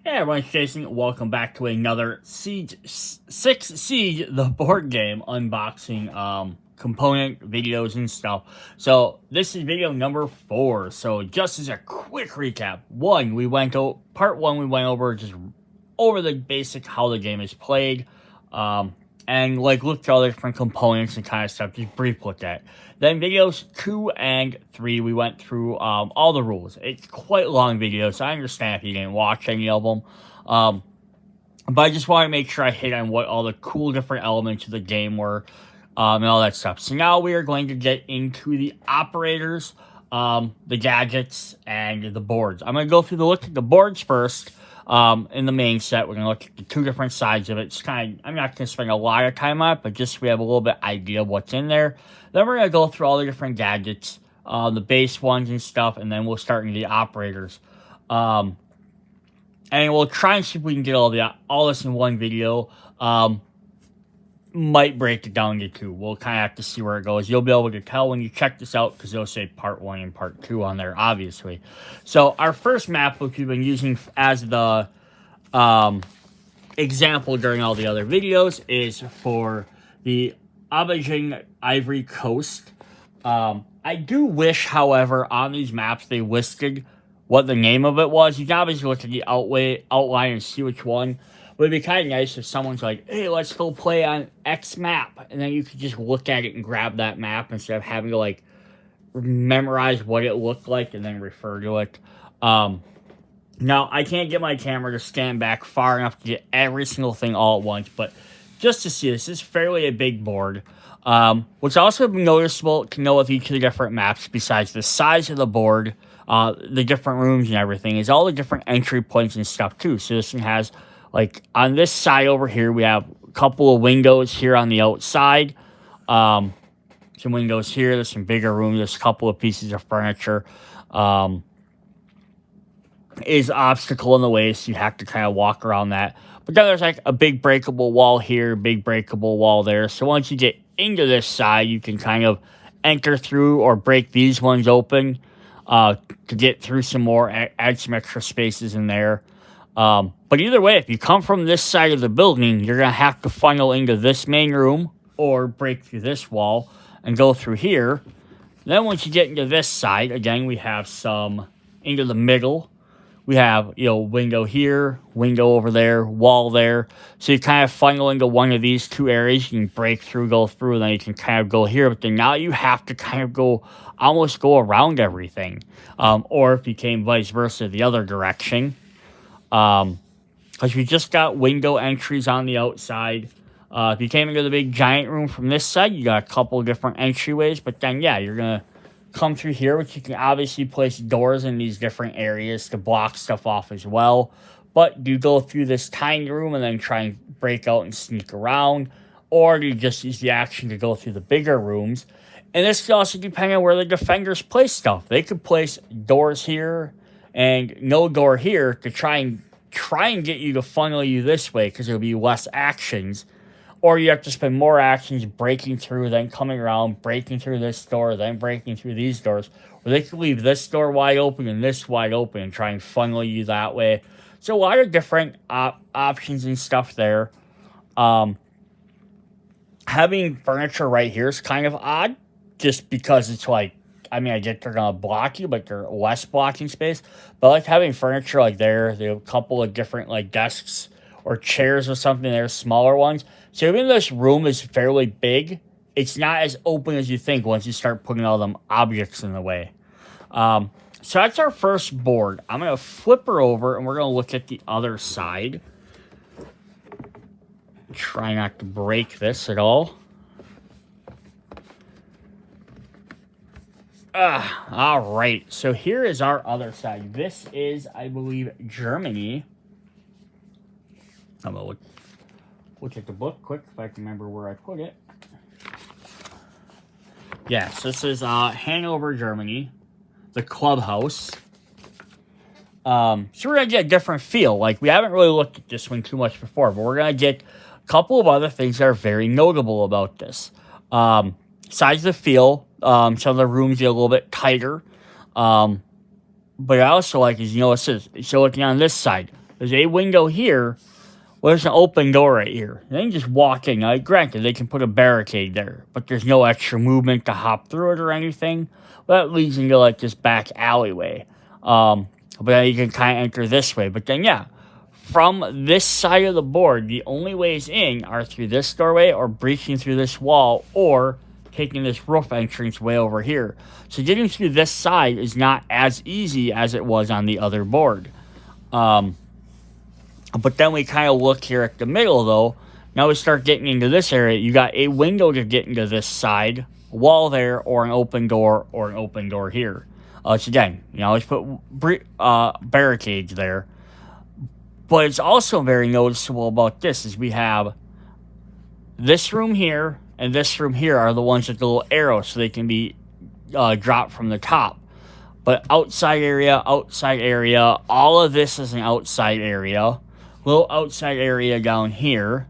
Hey everyone, it's Jason. Welcome back to another Siege 6 Siege, the board game unboxing component videos and stuff. So this is video number 4. So just as a quick recap, part 1 we went over just over the basic how the game is played. And like looked at all the different components and kind of stuff, just brief look at it. Then videos 2 and 3, we went through all the rules. It's quite long videos, so I understand if you didn't watch any of them. But I just want to make sure I hit on what all the cool different elements of the game were, and all that stuff. So now we are going to get into the operators, the gadgets, and the boards. I'm going to go through the look at the boards first. In the main set, we're going to look at the two different sides of it. I'm not going to spend a lot of time on it, but just so we have a little bit idea of what's in there. Then we're going to go through all the different gadgets, the base ones and stuff, and then we'll start into the operators. And we'll try and see if we can get all this in one video. Might break it down into 2. We'll kind of have to see where it goes. You'll be able to tell when you check this out because it'll say part 1 and part 2 on there, obviously. So our first map, which we've been using as the example during all the other videos, is for the Abidjan Ivory Coast. I do wish, however, on these maps they listed what the name of it was. You can obviously look at the outline and see which one. But it'd be kind of nice if someone's like, hey, let's go play on X map. And then you could just look at it and grab that map instead of having to, like, memorize what it looked like and then refer to it. Now, I can't get my camera to stand back far enough to get every single thing all at once. But just to see, this is fairly a big board. What's also noticeable to know with each of the different maps, besides the size of the board, the different rooms and everything, is all the different entry points and stuff, too. So this one has... like, on this side over here, we have a couple of windows here on the outside. Some windows here. There's some bigger rooms. There's a couple of pieces of furniture. Is obstacle in the way, so you have to kind of walk around that. But then there's, like, a big breakable wall here, big breakable wall there. So once you get into this side, you can kind of enter through or break these ones open to get through some more, add some extra spaces in there. But either way, if you come from this side of the building, you're going to have to funnel into this main room or break through this wall and go through here. Then once you get into this side, again, we have some into the middle. We have, window here, window over there, wall there. So you kind of funnel into one of these two areas. You can break through, go through, and then you can kind of go here. But then now you have to kind of almost go around everything. Or if you came vice versa, the other direction. Because we just got window entries on the outside. If you came into the big giant room from this side, you got a couple of different entryways. But then, yeah, you're going to come through here, which you can obviously place doors in these different areas to block stuff off as well. But do you go through this tiny room and then try and break out and sneak around? Or do you just use the action to go through the bigger rooms? And this could also depend on where the defenders place stuff. They could place doors here and no door here to try and get you to funnel you this way because there'll be less actions. Or you have to spend more actions breaking through, then coming around, breaking through this door, then breaking through these doors. Or they could leave this door wide open and this wide open and try and funnel you that way. So a lot of different options and stuff there. Having furniture right here is kind of odd just because it's like, I get they're going to block you, but they're less blocking space. But like having furniture like there, they have a couple of different like desks or chairs or something there, smaller ones. So even though this room is fairly big, it's not as open as you think once you start putting all them objects in the way. So that's our first board. I'm going to flip her over and we're going to look at the other side. Try not to break this at all. All right, so here is our other side. This is, I believe, Germany. I'm going to look at the book quick if I can remember where I put it. Yes, this is Hanover, Germany, the clubhouse. So we're going to get a different feel. Like, we haven't really looked at this one too much before, but we're going to get a couple of other things that are very notable about this. Besides the feel, some of the rooms get a little bit tighter. But I also like is, it says, so looking on this side, There's a window here. Well, there's an open door right here. They can just walk in. Now, granted, they can put a barricade there, but there's no extra movement to hop through it or anything. Well, that leads into like this back alleyway. But then you can kind of enter this way. But then, yeah, from this side of the board, the only ways in are through this doorway or breaching through this wall or taking this roof entrance way over here. So getting through this side is not as easy as it was on the other board. But then we kind of look here at the middle, though. Now we start getting into this area. You got a window to get into this side, wall there, or an open door here. So again, you always put barricades there. But it's also very noticeable about this is we have this room here and this room here are the ones with the little arrows, so they can be dropped from the top. But outside area, all of this is an outside area. Little outside area down here.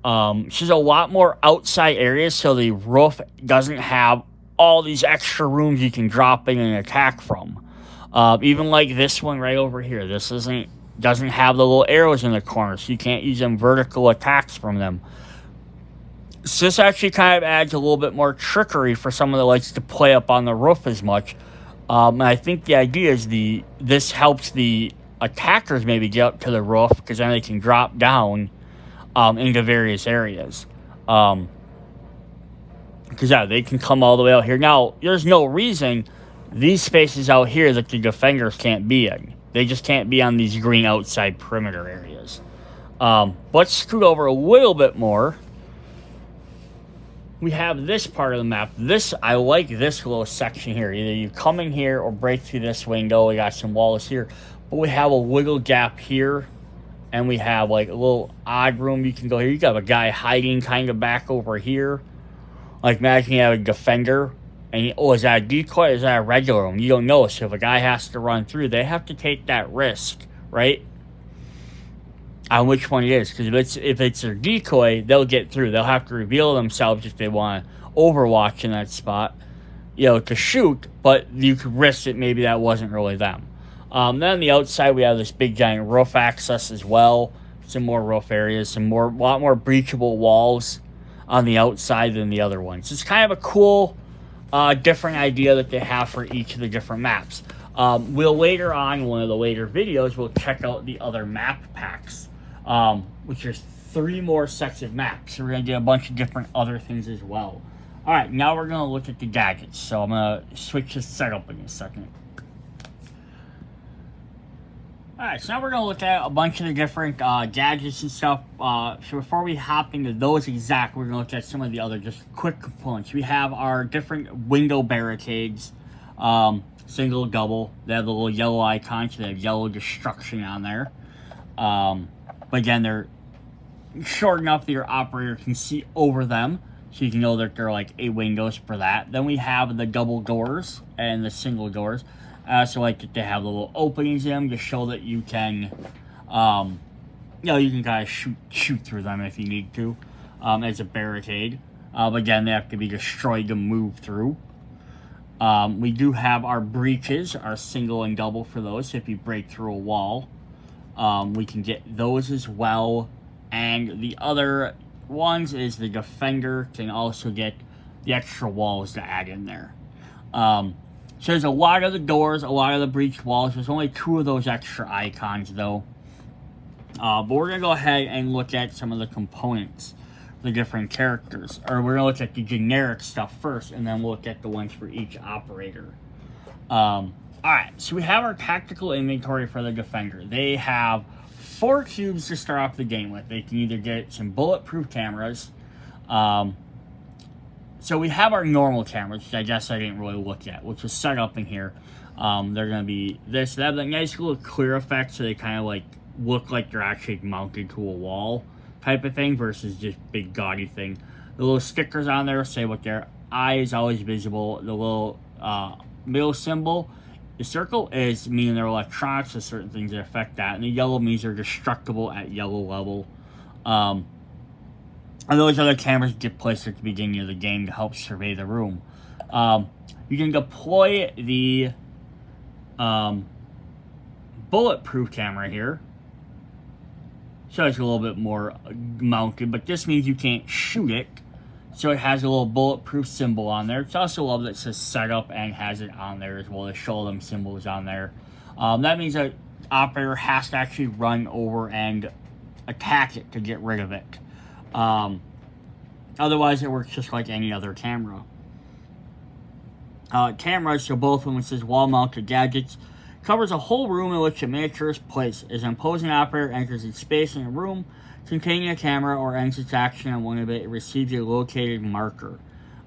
There's a lot more outside areas, so the roof doesn't have all these extra rooms you can drop in and attack from. Even like this one right over here. This doesn't have the little arrows in the corner, so you can't use them vertical attacks from them. So this actually kind of adds a little bit more trickery for someone that likes to play up on the roof as much. And I think the idea is this helps the attackers maybe get up to the roof, because then they can drop down into various areas. Because, yeah, they can come all the way out here. Now, there's no reason these spaces out here that the defenders can't be in. They just can't be on these green outside perimeter areas. Let's scoot over a little bit more. We have this part of the map. I like this little section here. Either you come in here or break through this window. We got some walls here. But we have a wiggle gap here. And we have like a little odd room you can go here. You got a guy hiding kind of back over here. Like imagine you have a defender. And is that a decoy or is that a regular one? You don't know. So if a guy has to run through, they have to take that risk, right? On which one it is. Because if it's a decoy, they'll get through. They'll have to reveal themselves if they want to overwatch in that spot, to shoot. But you could risk that maybe that wasn't really them. Then on the outside, we have this big giant roof access as well. Some more roof areas, a lot more breachable walls on the outside than the other ones. It's kind of a cool, different idea that they have for each of the different maps. We'll later on, one of the later videos, we'll check out the other map packs, which are 3 more sets of maps. So we're going to get a bunch of different other things as well. All right, now we're going to look at the gadgets. So I'm going to switch this setup in a second. Alright, so now we're going to look at a bunch of the different gadgets and stuff. So before we hop into those we're going to look at some of the other just quick components. We have our different window barricades, single, double. They have the little yellow icons, so they have yellow destruction on there. But again, they're short enough that your operator can see over them, so you can know that they're like 8 windows for that. Then we have the double doors and the single doors. I also like that they have the little openings in them to show that you can, you can kind of shoot through them if you need to, as a barricade. But again, they have to be destroyed to move through. We do have our breaches, our single and double for those. So if you break through a wall, we can get those as well. And the other ones is the defender can also get the extra walls to add in there. So there's a lot of the doors, a lot of the breach walls. There's only 2 of those extra icons, though. But we're going to go ahead and look at some of the components, the different characters. Or we're going to look at the generic stuff first, and then we'll look at the ones for each operator. Alright, so we have our tactical inventory for the defender. They have 4 cubes to start off the game with. They can either get some bulletproof cameras, so we have our normal cameras, which I guess I didn't really look at, which is set up in here. They're going to be this. They have that nice little clear effect, so they kind of like look like they're actually mounted to a wall type of thing versus just big gaudy thing. The little stickers on there say what their eye is always visible. The little middle symbol, the circle, is meaning they're electronics, so certain things that affect that. And the yellow means they're destructible at yellow level. And those other cameras get placed at the beginning of the game to help survey the room. You can deploy the bulletproof camera here. So it's a little bit more mounted, but this means you can't shoot it. So it has a little bulletproof symbol on there. It's also love that it says setup and has it on there as well to show them symbols on there. That means that operator has to actually run over and attack it to get rid of it. Otherwise, it works just like any other camera. Cameras, so both of them, it says wall-mounted gadgets, covers a whole room in which a miniature is placed. As an opposing operator enters its space in a room containing a camera or ends its action on one of it receives a located marker,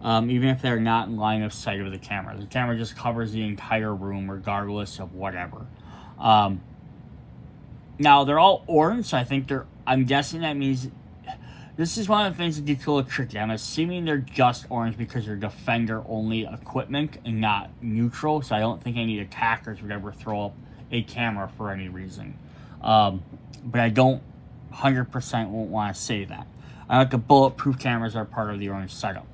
even if they're not in line of sight of the camera. The camera just covers the entire room regardless of whatever. Now, they're all orange, so I'm guessing that means this is one of the things that gets a little tricky. I'm assuming they're just orange because they're defender-only equipment and not neutral, so I don't think any attackers would ever throw up a camera for any reason. But I don't 100% won't want to say that. I like the bulletproof cameras are part of the orange setup.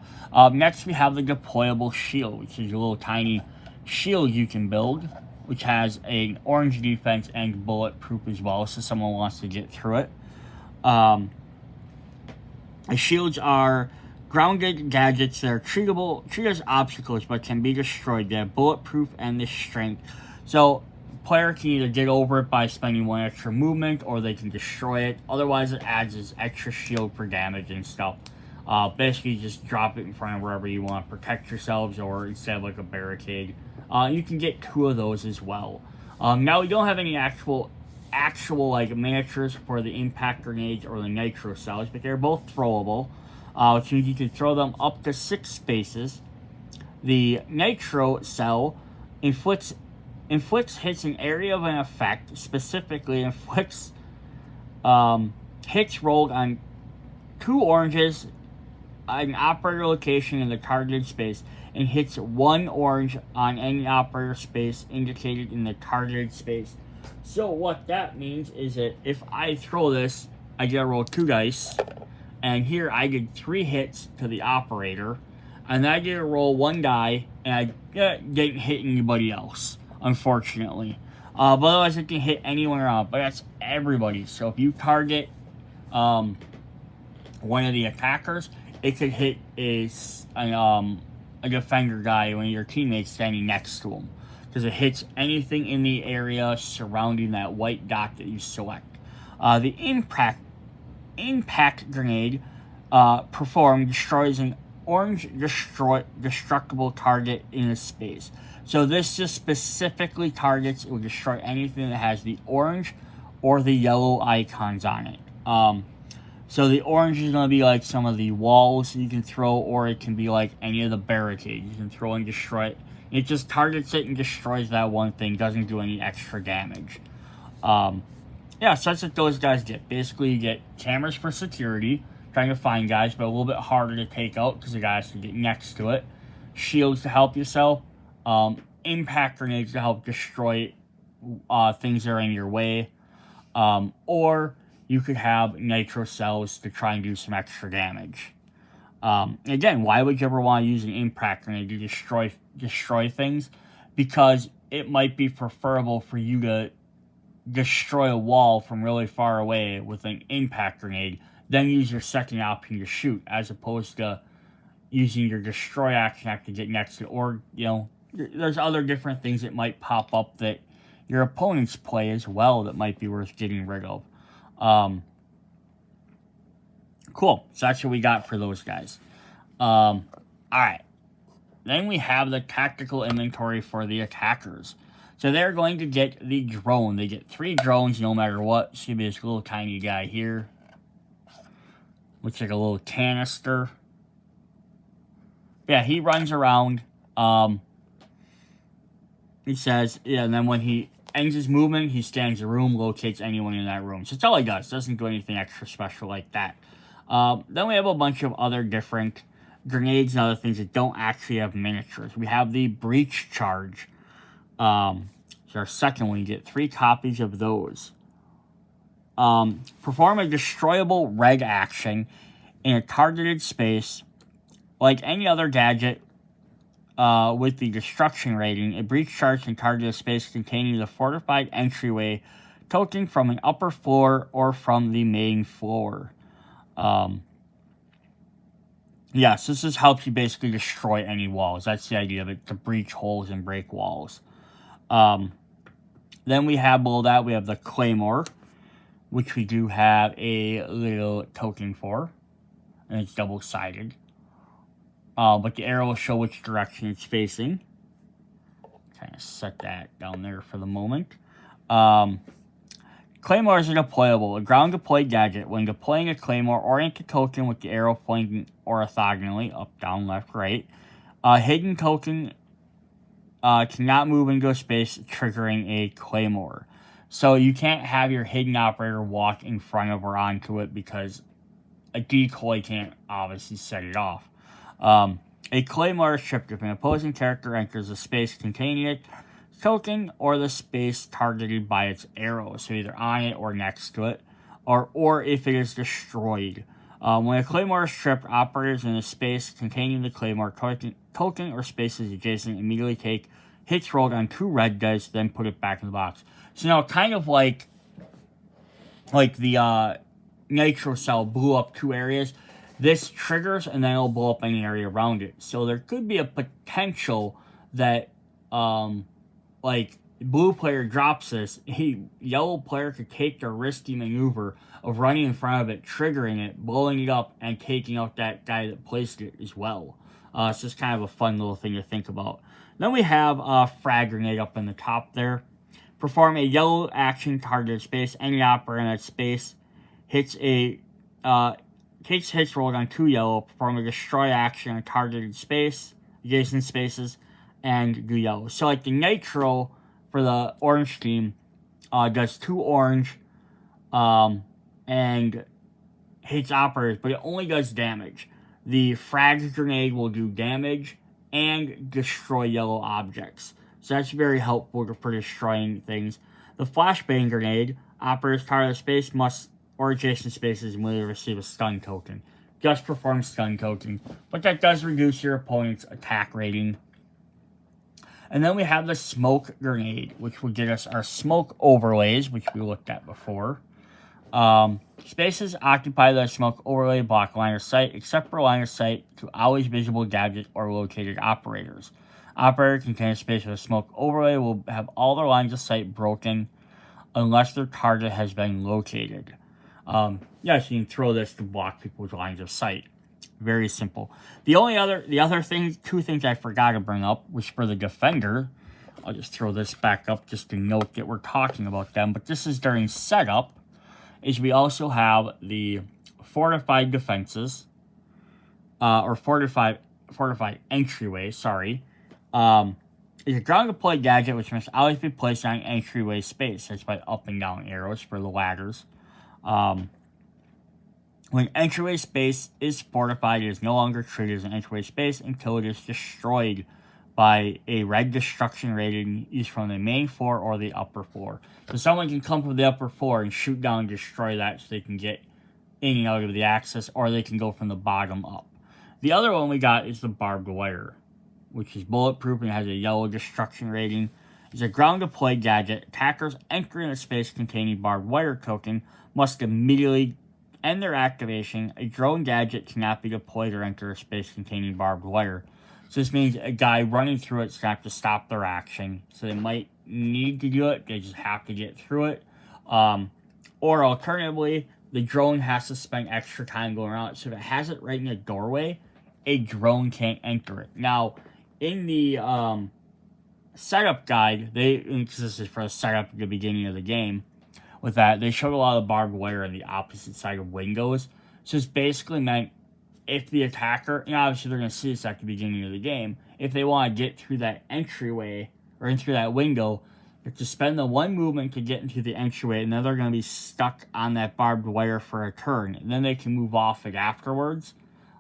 Next, we have the deployable shield, which is a little tiny shield you can build, which has an orange defense and bulletproof as well, so someone wants to get through it. The shields are grounded gadgets that are treated as obstacles but can be destroyed. They have bulletproof and the strength. So, player can either get over it by spending one extra movement, or they can destroy it. Otherwise, it adds this extra shield for damage and stuff. Basically, just drop it in front of wherever you want to protect yourselves, or instead of like a barricade. You can get 2 of those as well. Now, we don't have any actual like miniatures for the impact grenades or the nitro cells, but they're both throwable, which means you can throw them up to 6 spaces. The nitro cell inflicts hits an area of an effect, specifically inflicts hits rolled on 2 oranges an operator location in the targeted space, and hits 1 orange on any operator space indicated in the targeted space. So what that means is that if I throw this, I get to roll 2 dice, and here I get 3 hits to the operator, and then I get to roll 1 die, and I didn't hit anybody else, unfortunately. But otherwise, it can hit anyone around, but that's everybody. So if you target one of the attackers, it could hit a defender guy, one of your teammates standing next to him, because it hits anything in the area surrounding that white dot that you select. The impact grenade performed destroys an orange destructible target in a space. So this just specifically targets, it will destroy anything that has the orange or the yellow icons on it. So the orange is going to be like some of the walls you can throw, or it can be like any of the barricades you can throw and destroy it. It just targets it and destroys that one thing, doesn't do any extra damage. Yeah, so that's what those guys get. Basically, you get cameras for security, trying to find guys, but a little bit harder to take out because the guys can get next to it. Shields to help yourself. Impact grenades to help destroy things that are in your way. Or you could have nitro cells to try and do some extra damage. Again, why would you ever want to use an impact grenade to destroy things? Because it might be preferable for you to destroy a wall from really far away with an impact grenade, then use your second option to shoot, as opposed to using your destroy action to get next to it. Or, there's other different things that might pop up that your opponents play as well that might be worth getting rid of. Cool. So that's what we got for those guys. Alright. Then we have the tactical inventory for the attackers. So they're going to get the drone. They get 3 drones no matter what. It's going to be this little tiny guy here. Looks like a little canister. Yeah, he runs around. He says, and then when he ends his movement, he scans the room, locates anyone in that room. So that's all he does. Doesn't do anything extra special like that. Then we have a bunch of other different grenades and other things that don't actually have miniatures. We have the breach charge. So our second one, you get 3 copies of those. Perform a destroyable red action in a targeted space. Like any other gadget with the destruction rating, a breach charge can target a space containing the fortified entryway token from an upper floor or from the main floor. Yes, this helps you basically destroy any walls. That's the idea of it, to breach holes and break walls. Then we have below that, we have the Claymore, which we do have a little token for, and it's double-sided. But the arrow will show which direction it's facing. Kind of set that down there for the moment. Claymores are deployable. A ground deploy gadget. When deploying a claymore, orient the token with the arrow pointing orthogonally, up, down, left, right. Hidden token cannot move into a space, triggering a claymore. So you can't have your hidden operator walk in front of or onto it because a decoy can't obviously set it off. A claymore is tripped if an opposing character enters a space containing it, token, or the space targeted by its arrow, so either on it or next to it, or if it is destroyed. When a claymore is tripped, operators in a space containing the claymore token or spaces adjacent immediately take hits rolled on 2 red dice, then put it back in the box. So now, kind of like the nitro cell blew up 2 areas, this triggers and then it'll blow up any area around it. So there could be a potential that blue player drops this, yellow player could take the risky maneuver of running in front of it, triggering it, blowing it up, and taking out that guy that placed it as well. It's just kind of a fun little thing to think about. Then we have a frag grenade up in the top there. Perform a yellow action targeted space. Any operator in that space takes hits rolled on 2 yellow. Perform a destroy action on targeted space, adjacent spaces, and do yellow. So like the nitro for the orange team does 2 orange and hits operators, but it only does damage. The frag grenade will do damage and destroy yellow objects. So that's very helpful for destroying things. The flashbang grenade, operators target space must or adjacent spaces will receive a stun token. Just perform stun token, but that does reduce your opponent's attack rating. And then we have the smoke grenade, which will get us our smoke overlays, which we looked at before. Spaces occupied by the smoke overlay block line of sight, except for line of sight to always visible gadget or located operators. Operator containing a space with a smoke overlay will have all their lines of sight broken unless their target has been located. Yes, you can throw this to block people's lines of sight. Very simple. The other thing, 2 things I forgot to bring up was for the defender. I'll just throw this back up just to note that we're talking about them. But this is during setup. Is we also have the fortified defenses, or fortified entryway. Sorry, is a ground deployed gadget which must always be placed on an entryway space. That's by up and down arrows for the ladders. When entryway space is fortified, it is no longer treated as an entryway space until it is destroyed by a red destruction rating used from the main floor or the upper floor. So someone can come from the upper floor and shoot down and destroy that so they can get in and out of the access, or they can go from the bottom up. The other one we got is the barbed wire, which is bulletproof and has a yellow destruction rating. It's a ground deployed gadget. Attackers entering a space containing barbed wire token must immediately end their activation. A drone gadget cannot be deployed or enter a space containing barbed wire. So this means a guy running through it's going to have to stop their action. So they might need to do it. They just have to get through it. Or alternatively, the drone has to spend extra time going around it. So if it has it right in the doorway, a drone can't enter it. Now, in the setup guide, because this is for the setup at the beginning of the game, with that, they showed a lot of barbed wire on the opposite side of windows. So it's basically meant if the attacker, and obviously they're going to see this at the beginning of the game, if they want to get through that entryway or in through that window, they have to spend the 1 movement to get into the entryway, and then they're going to be stuck on that barbed wire for a turn. And then they can move off it afterwards.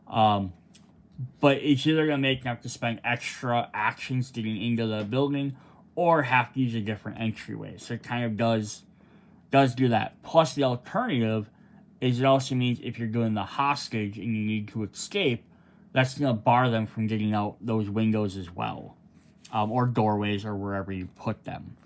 But it's either going to make them have to spend extra actions getting into the building or have to use a different entryway. So it kind of does do that. Plus the alternative is it also means if you're doing the hostage and you need to escape, that's going to bar them from getting out those windows as well. Or doorways or wherever you put them.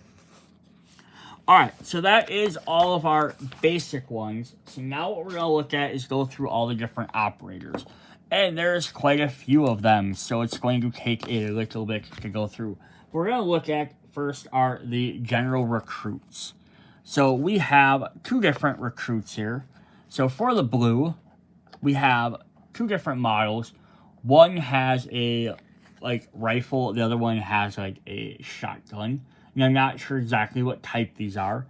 Alright, so that is all of our basic ones. So now what we're going to look at is go through all the different operators. And there's quite a few of them, so it's going to take a little bit to go through. What we're going to look at first are the general recruits. So we have two different recruits here. So for the blue, we have two different models. One has a rifle, the other one has like a shotgun. And I'm not sure exactly what type these are.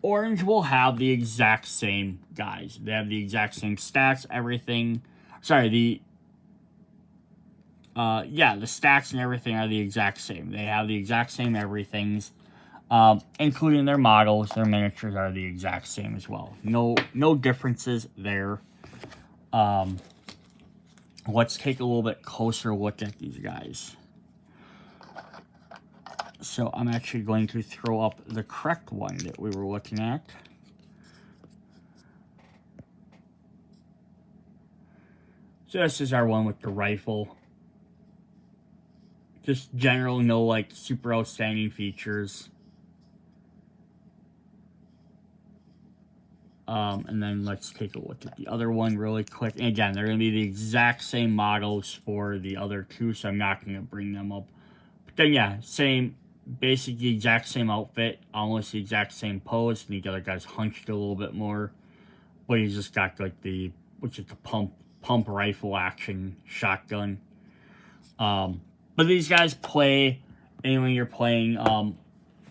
Orange will have the exact same guys. They have the exact same stats, everything. Sorry, the stats and everything are the exact same. They have the exact same everythings, including their models. Their miniatures are the exact same as well. No differences there. Let's take a little bit closer look at these guys. So I'm actually going to throw up the correct one that we were looking at. So this is our one with the rifle. Just general, no like super outstanding features. And then let's take a look at the other one really quick. And again, they're going to be the exact same models for the other two, so I'm not going to bring them up. But then yeah, basically exact same outfit, almost the exact same pose. And the other guy's hunched a little bit more, but he's just got like the pump rifle action shotgun. But these guys play when you're playing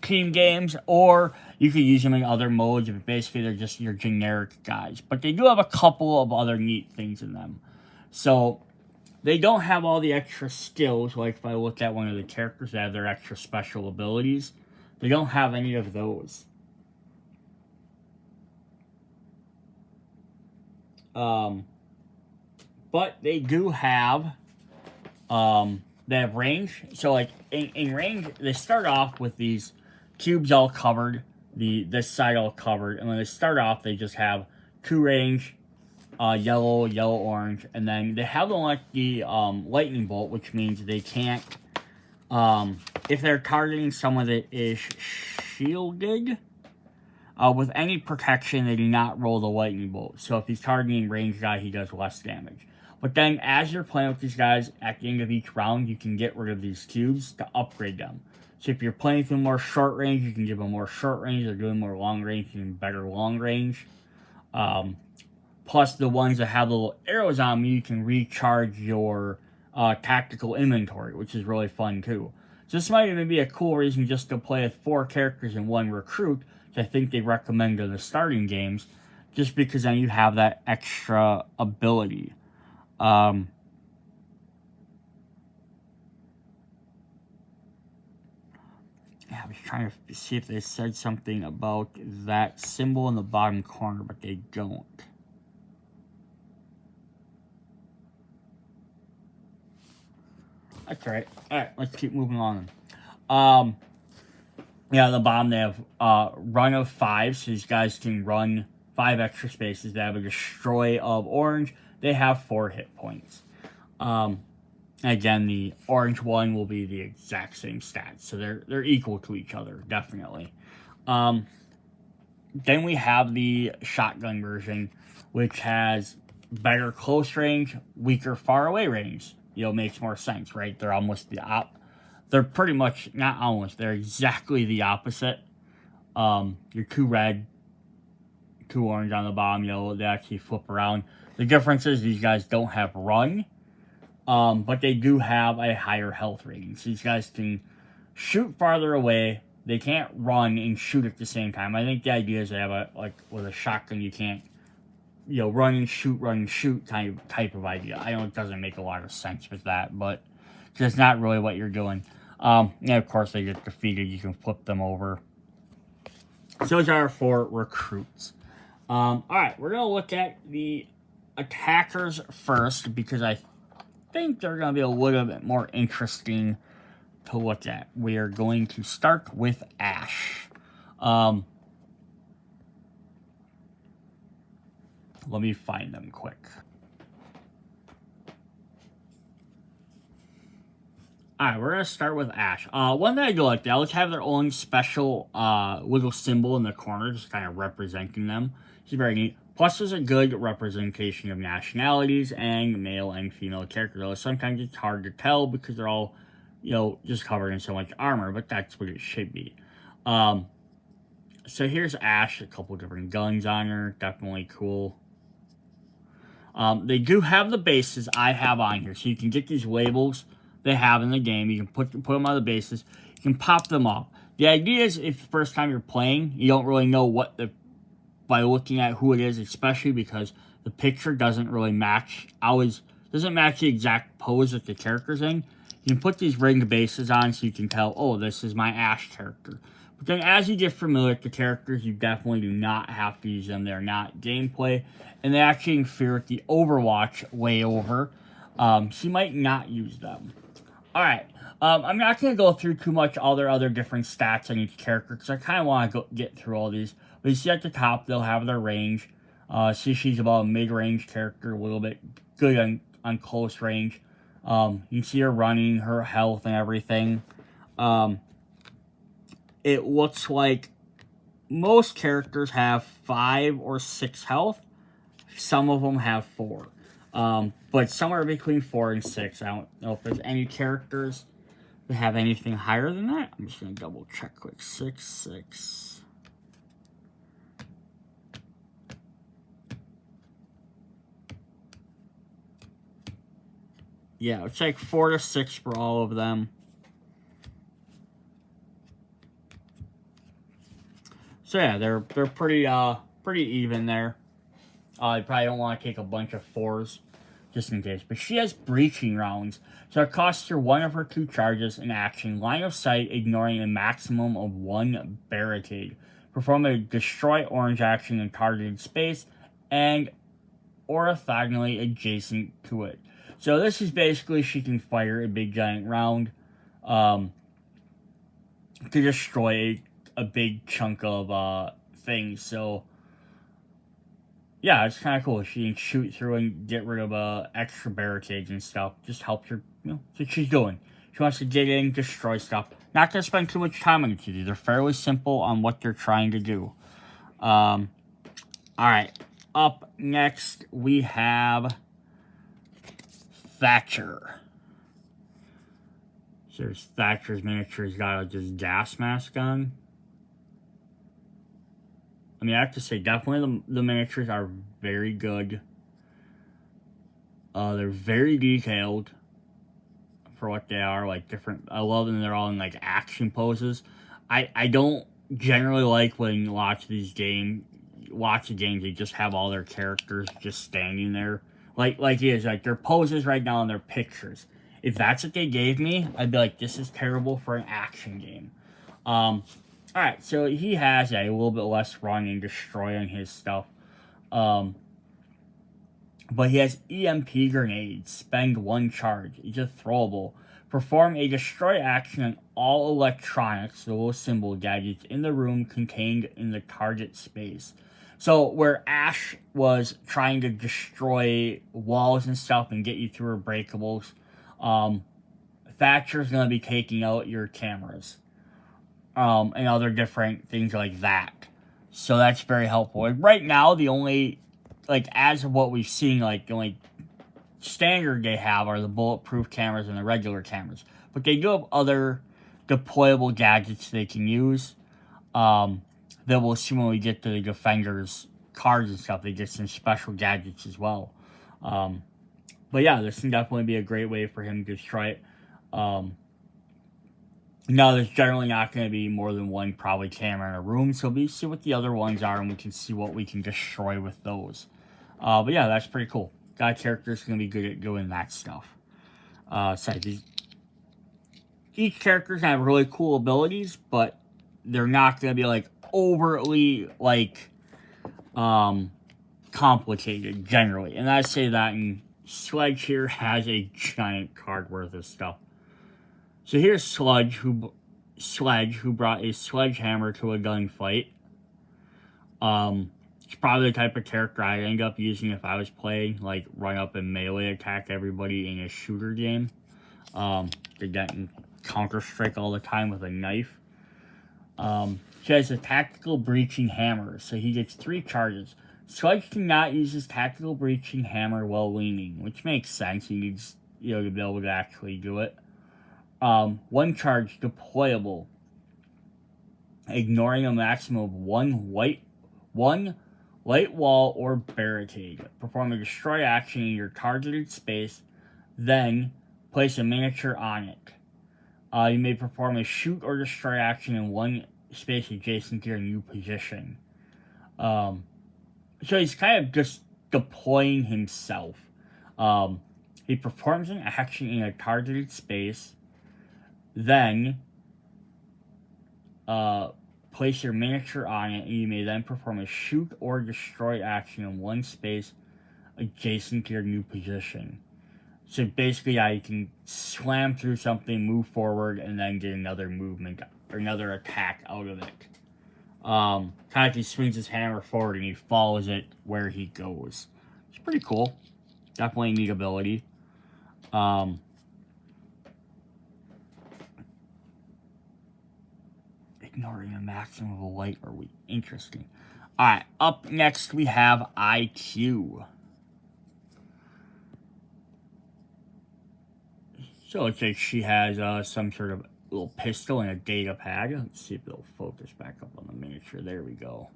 team games, or you could use them in other modes. But basically, they're just your generic guys. But they do have a couple of other neat things in them. So they don't have all the extra skills. Like if I look at one of the characters, they have their extra special abilities. They don't have any of those. But they do have they have range. So like in range, they start off with these cubes all covered, this side all covered, and when they start off, they just have 2 range, yellow, orange, and then they have the lightning bolt, which means they can't, if they're targeting someone that is shielded, with any protection, they do not roll the lightning bolt. So if he's targeting range guy, he does less damage. But then as you're playing with these guys, at the end of each round, you can get rid of these cubes to upgrade them. So if you're playing through more short range, you can give them more short range. Or doing more long range, you can better long range. Plus the ones that have little arrows on them, you can recharge your tactical inventory, which is really fun too. So this might even be a cool reason just to play with 4 characters and 1 recruit, which I think they recommend in the starting games, just because then you have that extra ability. Yeah, I was trying to see if they said something about that symbol in the bottom corner, but they don't. That's alright. Alright, let's keep moving on. Yeah, on the bottom they have run of 5, so these guys can run 5 extra spaces. They have a destroy of orange. They have 4 hit points. Again, the orange one will be the exact same stats, so they're equal to each other, definitely. Then we have the shotgun version, which has better close range, weaker far away range. Makes more sense, right? They're almost they're pretty much, not almost, they're exactly the opposite. Your 2 red, 2 orange on the bottom, they actually flip around. The difference is these guys don't have run, but they do have a higher health rating. So these guys can shoot farther away. They can't run and shoot at the same time. I think the idea is they have with a shotgun, you can't, run and shoot type of idea. I know it doesn't make a lot of sense with that, but it's not really what you're doing. And of course, they get defeated. You can flip them over. So those are for recruits. Alright, we're going to look at the attackers first, because I think they're going to be a little bit more interesting to look at. We are going to start with Ash. Let me find them quick. Alright, we're gonna start with Ash. One that I do like, they always have their own special little symbol in the corner, just kind of representing them. It's very neat. Plus, there's a good representation of nationalities and male and female characters. Though sometimes it's hard to tell because they're all, just covered in so much armor, but that's what it should be. So here's Ash, a couple different guns on her, definitely cool. They do have the bases I have on here, so you can get these labels they have in the game. You can put them on the bases. You can pop them up. The idea is, if the first time you're playing, you don't really know by looking at who it is, especially because the picture doesn't really match. Doesn't match the exact pose that the character's in. You can put these ringed bases on so you can tell, oh, this is my Ash character. But then as you get familiar with the characters, you definitely do not have to use them. They're not gameplay. And they actually interfere with the Overwatch way over. So you might not use them. Alright. I'm not going to go through too much all their other different stats on each character, because I kind of want to get through all these. But you see at the top, they'll have their range. See, she's about a mid-range character, a little bit good on close range. You can see her running, her health, and everything. It looks like most characters have 5 or 6 health. Some of them have 4. But somewhere between 4 and 6. I don't know if there's any characters that have anything higher than that. I'm just going to double check quick. 6. Yeah, it's like 4 to 6 for all of them. So yeah, they're pretty even there. You probably don't want to take a bunch of 4s just in case. But she has breaching rounds, so it costs her 1 of her 2 charges in action, line of sight, ignoring a maximum of 1 barricade. Perform a destroy orange action in targeted space and orthogonally adjacent to it. So this is basically she can fire a big giant round to destroy a big chunk of things. So yeah, it's kind of cool. She can shoot through and get rid of extra barricades and stuff. Just helps her, that's what she's doing. She wants to get in, destroy stuff. Not going to spend too much time on each of these. They're fairly simple on what they're trying to do. Alright, up next we have Thatcher. So there's Thatcher's miniature. He's got just gas mask on. I mean, I have to say, definitely the miniatures are very good. They're very detailed for what they are. Like, different. I love them. They're all in, like, action poses. I don't generally like when you watch the games, they just have all their characters just standing there. Like it is. Like, their poses right now and their pictures. If that's what they gave me, I'd be like, this is terrible for an action game. Alright, so he has a little bit less run and destroy on his stuff. But he has EMP grenades. Spend 1 charge. It's a throwable. Perform a destroy action on all electronics, the little symbol gadgets, in the room contained in the target space. So where Ash was trying to destroy walls and stuff and get you through her breakables, Thatcher's going to be taking out your cameras. And other different things like that. So that's very helpful. And right now, the only, as of what we've seen, the only standard they have are the bulletproof cameras and the regular cameras. But they do have other deployable gadgets they can use. That we'll see when we get to the Defenders cards and stuff. They get some special gadgets as well. But yeah, this can definitely be a great way for him to try it. No, there's generally not going to be more than 1 probably camera in a room, so we see what the other ones are, and we can see what we can destroy with those. But yeah, that's pretty cool. Got characters going to be good at doing that stuff. Each character's going to have really cool abilities, but they're not going to be, overtly, complicated, generally. And I say that, and Sledge here has a giant card worth of stuff. So here's Sledge, who brought a sledgehammer to a gunfight. It's probably the type of character I'd end up using if I was playing, run up and melee attack everybody in a shooter game. They get in Counter-Strike all the time with a knife. He has a tactical breaching hammer, so he gets 3 charges. Sludge cannot use his tactical breaching hammer while leaning, which makes sense. He needs, to be able to actually do it. 1 charge deployable, ignoring a maximum of one light wall or barricade. Perform a destroy action in your targeted space, then place a miniature on it. You may perform a shoot or destroy action in one space adjacent to your new position. So he's kind of just deploying himself. He performs an action in a targeted space, then place your miniature on it, and you may then perform a shoot or destroy action in one space adjacent to your new position. So basically, you can slam through something, move forward, and then get another movement or another attack out of it. Kind of like he swings his hammer forward and he follows it where he goes. It's pretty cool. Definitely a neat ability. Ignoring a maximum of a light or weak. Interesting. Alright, up next we have IQ. So it looks like she has some sort of little pistol and a data pad. Let's see if it'll focus back up on the miniature. There we go.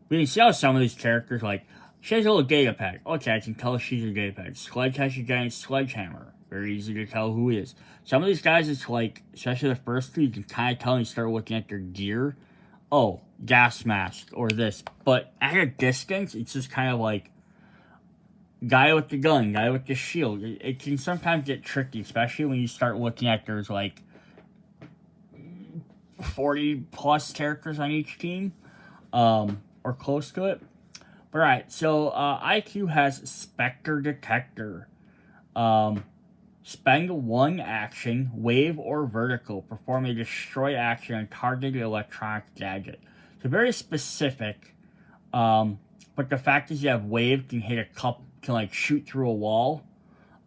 We can see how some of these characters, like, she has a little data pad. Okay, I can tell she's a data pad. Sludge has a giant sledgehammer. Very easy to tell who he is. Some of these guys, it's like, especially the first two, you can kind of tell when you start looking at their gear. Oh, gas mask or this. But at a distance, it's just kind of like, guy with the gun, guy with the shield. It can sometimes get tricky, especially when you start looking at there's like 40 plus characters on each team, or close to it. But alright, so IQ has Spectre Detector. Spend 1 action, wave or vertical, perform a destroy action on targeted electronic gadget. So very specific. But the fact is you have wave can hit a cup, can like shoot through a wall,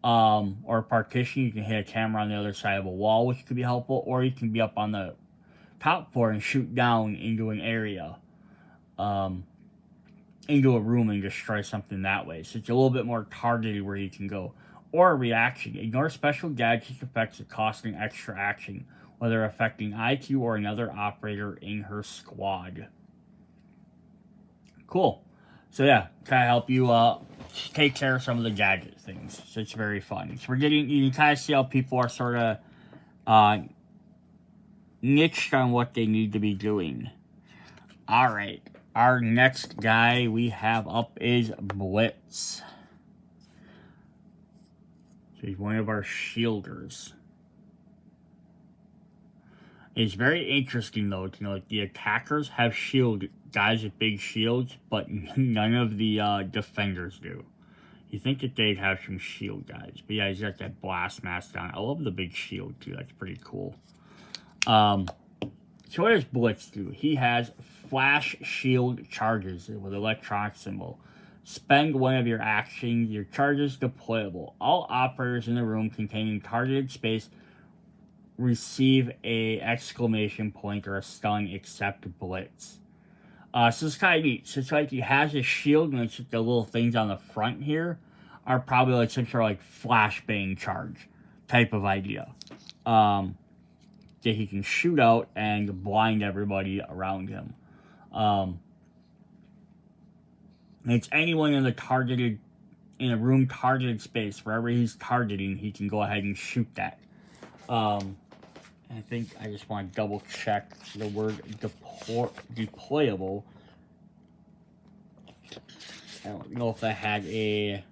or a partition. You can hit a camera on the other side of a wall, which could be helpful, or you can be up on the top floor and shoot down into an area, into a room and destroy something that way. So it's a little bit more targeted where you can go. Or a reaction. Ignore special gadget effects that cost an extra action, whether affecting IQ or another operator in her squad. Cool. So yeah, kind of help you take care of some of the gadget things. So it's very fun. So you can kind of see how people are sort of niched on what they need to be doing. Alright, our next guy we have up is Blitz. So he's one of our shielders. It's very interesting though, like the attackers have guys with big shields, but none of the defenders do. You think that they'd have some shield guys, but yeah, he's got that blast mask on. I love the big shield too. That's pretty cool. So what does Blitz do? He has flash shield charges with electronic symbol. Spend 1 of your actions. Your charges deployable. All operators in the room containing targeted space receive a exclamation point or a stun except Blitz. So it's kind of neat. So it's like he has a shield, and it's just the little things on the front here are probably like some sort of like flashbang charge type of idea. That he can shoot out and blind everybody around him. It's anyone in a room targeted space, wherever he's targeting, he can go ahead and shoot that. I think I just want to double check the word deployable. I don't know if I had a...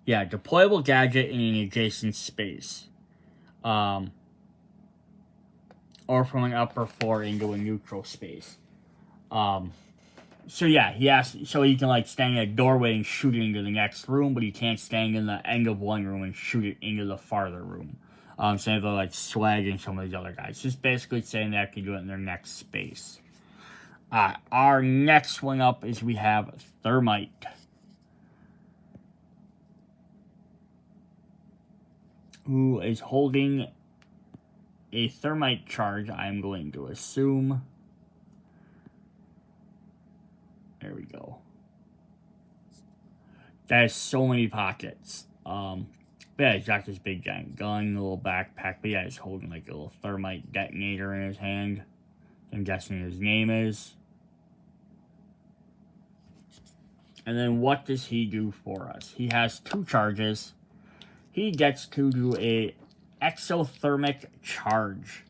Yeah, deployable gadget in an adjacent space. Or from an upper floor into a neutral space. So yeah, so he can like stand in a doorway and shoot it into the next room, but he can't stand in the end of one room and shoot it into the farther room. Same with like Swag and some of these other guys. Just basically saying that can do it in their next space. Our next one up is we have Thermite. who is holding a thermite charge, I'm going to assume. There we go. That has so many pockets. But yeah, he's got this big giant gun, a little backpack. But yeah, he's holding like a little thermite detonator in his hand. I'm guessing his name is. And then what does he do for us? He has 2 charges. He gets to do a exothermic charge.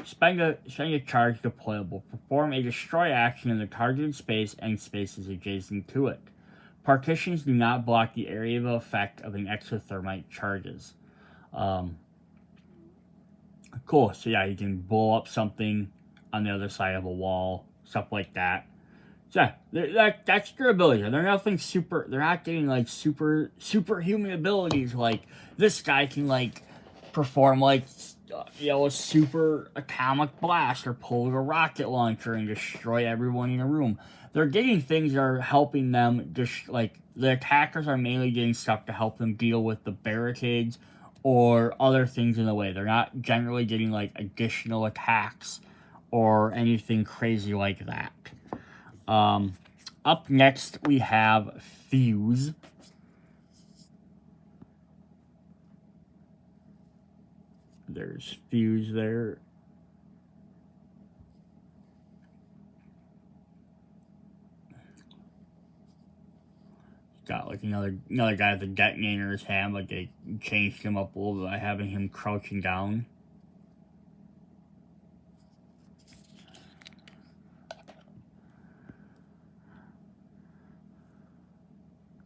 Spend a charge deployable. Perform a destroy action in the targeted space and spaces adjacent to it. Partitions do not block the area of effect of an exothermite charges. Cool. So yeah, you can blow up something on the other side of a wall, stuff like that. So yeah, that's their ability. They're nothing super. They're not getting like superhuman abilities. Like this guy can like perform like a super atomic blast or pull a rocket launcher and destroy everyone in the room. They're getting things that are helping them. Just like the attackers are mainly getting stuff to help them deal with the barricades or other things in the way. They're not generally getting like additional attacks or anything crazy like that. Up next we have Fuse. There's Fuse there. Got like another guy with a detonator in his hand, but they changed him up a little bit by having him crouching down.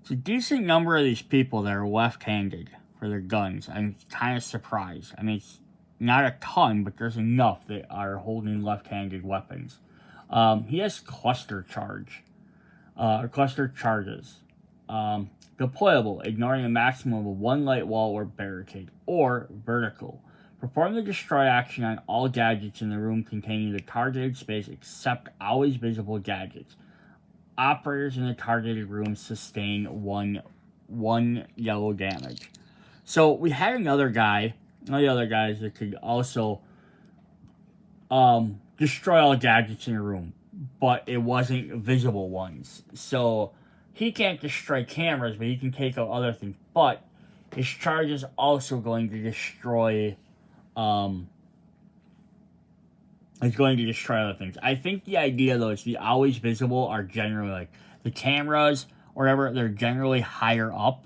It's a decent number of these people that are left-handed for their guns. I'm kind of surprised. I mean, it's not a ton, but there's enough that are holding left-handed weapons. He has cluster charge. Cluster charges. Deployable, ignoring a maximum of 1 light wall or barricade, or vertical. Perform the destroy action on all gadgets in the room containing the targeted space except always visible gadgets. Operators in the targeted room sustain one yellow damage. So we had another guy, one of the other guys that could also destroy all gadgets in the room, but it wasn't visible ones. So he can't destroy cameras, but he can take out other things. But his charge is also going to destroy It's going to destroy other things. I think the idea, though, is the always visible are generally, like, the cameras or whatever, they're generally higher up.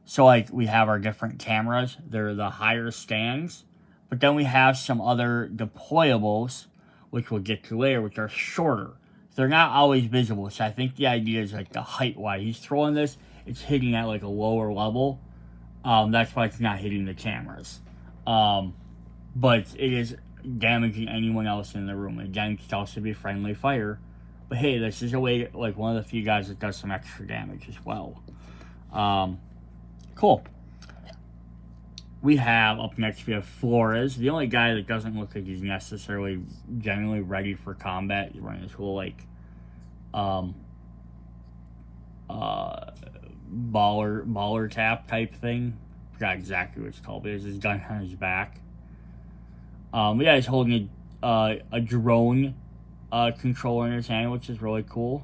So, like, we have our different cameras. They're the higher stands. But then we have some other deployables, which we'll get to later, which are shorter. They're not always visible. So I think the idea is, like, the height-wise. He's throwing this, it's hitting at, like, a lower level. That's why it's not hitting the cameras. But it is damaging anyone else in the room. Again, it could also be friendly fire. But hey, this is a way, like, one of the few guys that does some extra damage as well. Cool. We have, up next, we have Flores. The only guy that doesn't look like he's necessarily generally ready for combat. He's wearing this whole, like, baller tap type thing. Forgot exactly what it's called, but there's his gun on his back. Yeah, he's holding a drone controller in his hand, which is really cool.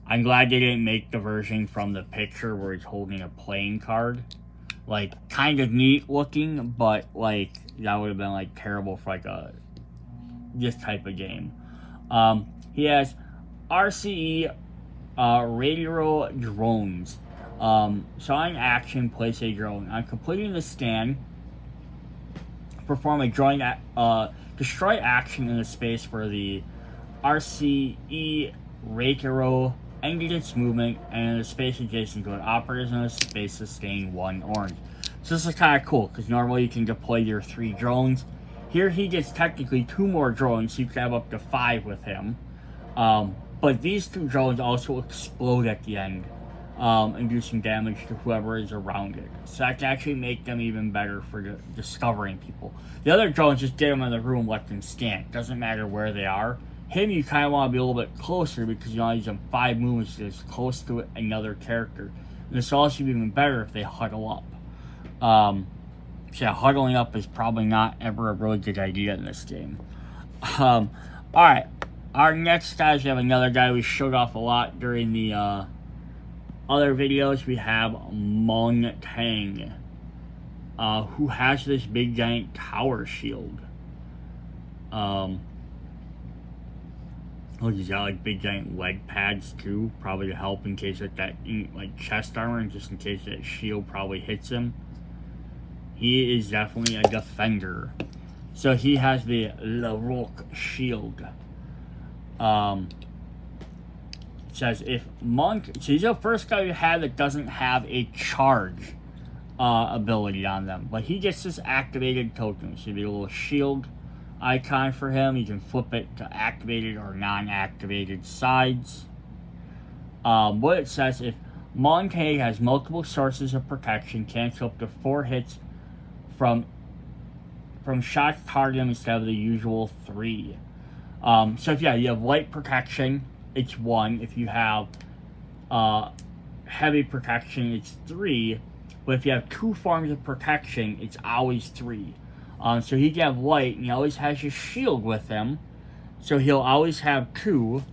I'm glad they didn't make the version from the picture where he's holding a playing card. Like, kind of neat looking, but, like, that would have been, like, terrible for, like, this type of game. He has RCE radio drones. So on action, place a drone. On completing the scan, perform a destroy action in the space where the RCE radio ended its movement, and in the space adjacent to it, operators in the space sustain 1 orange. So this is kind of cool, because normally you can deploy your 3 drones. Here he gets technically 2 more drones, so you can have up to 5 with him. But these 2 drones also explode at the end, and do some damage to whoever is around it. So that can actually make them even better for discovering people. The other drones just get them in the room, let them scan. It doesn't matter where they are. Him, you kind of want to be a little bit closer because you want to use them 5 movements to get close to another character. And this will also be even better if they huddle up. So yeah, huddling up is probably not ever a really good idea in this game. Alright. Our next guys, we have another guy we showed off a lot during the other videos. We have Mong Tang, who has this big giant tower shield. Look, he's got like big giant leg pads too, probably to help in case like that like chest armor, and just in case that shield probably hits him. He is definitely a defender. So he has the Le Roc shield. It says if Monk, so he's the first guy we had that doesn't have a charge ability on them, but he gets this activated token. So be a little shield icon for him. You can flip it to activated or non-activated sides. What it says, if Montague has multiple sources of protection, cancel up to 4 hits from shots target him instead of the usual 3. So if you have light protection, it's 1. If you have heavy protection, it's 3. But if you have 2 forms of protection, it's always 3. So he can have light, and he always has his shield with him. So he'll always have 2.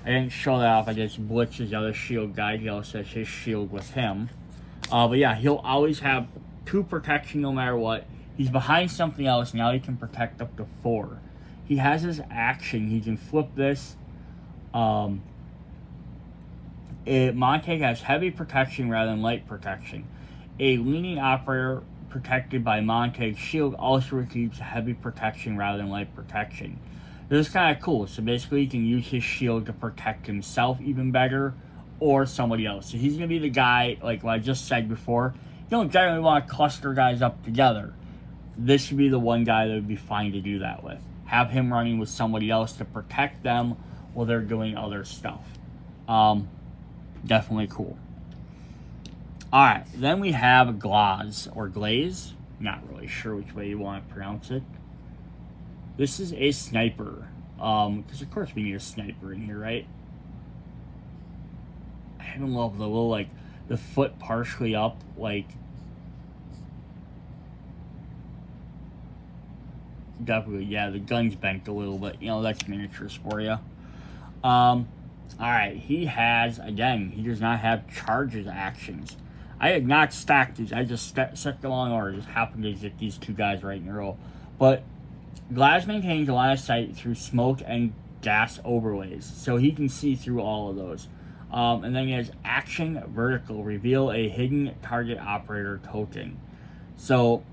I didn't show that off. I just blitzed his other shield guy. He also has his shield with him. But yeah, he'll always have 2 protection no matter what. He's behind something else. Now he can protect up to 4. He has his action. He can flip this. Montague has heavy protection rather than light protection. A leaning operator protected by Montague's shield also receives heavy protection rather than light protection. This is kind of cool. So basically, he can use his shield to protect himself even better, or somebody else. So he's going to be the guy, like what I just said before. You don't generally want to cluster guys up together. This should be the one guy that would be fine to do that with. Have him running with somebody else to protect them while they're doing other stuff. Definitely cool. Alright, then we have Glaze, or Glaze. Not really sure which way you want to pronounce it. This is a sniper. Because of course we need a sniper in here, right? I even love the little, like, the foot partially up, like... Definitely, yeah, the gun's bent a little bit. You know, that's miniatures for you. Alright, he has, again, he does not have charges actions. I had not stacked these. I just set them on order. Just happened to get these 2 guys right in a row. But Glass maintains a line of sight through smoke and gas overlays, so he can see through all of those. And then he has action vertical, reveal a hidden target operator token. So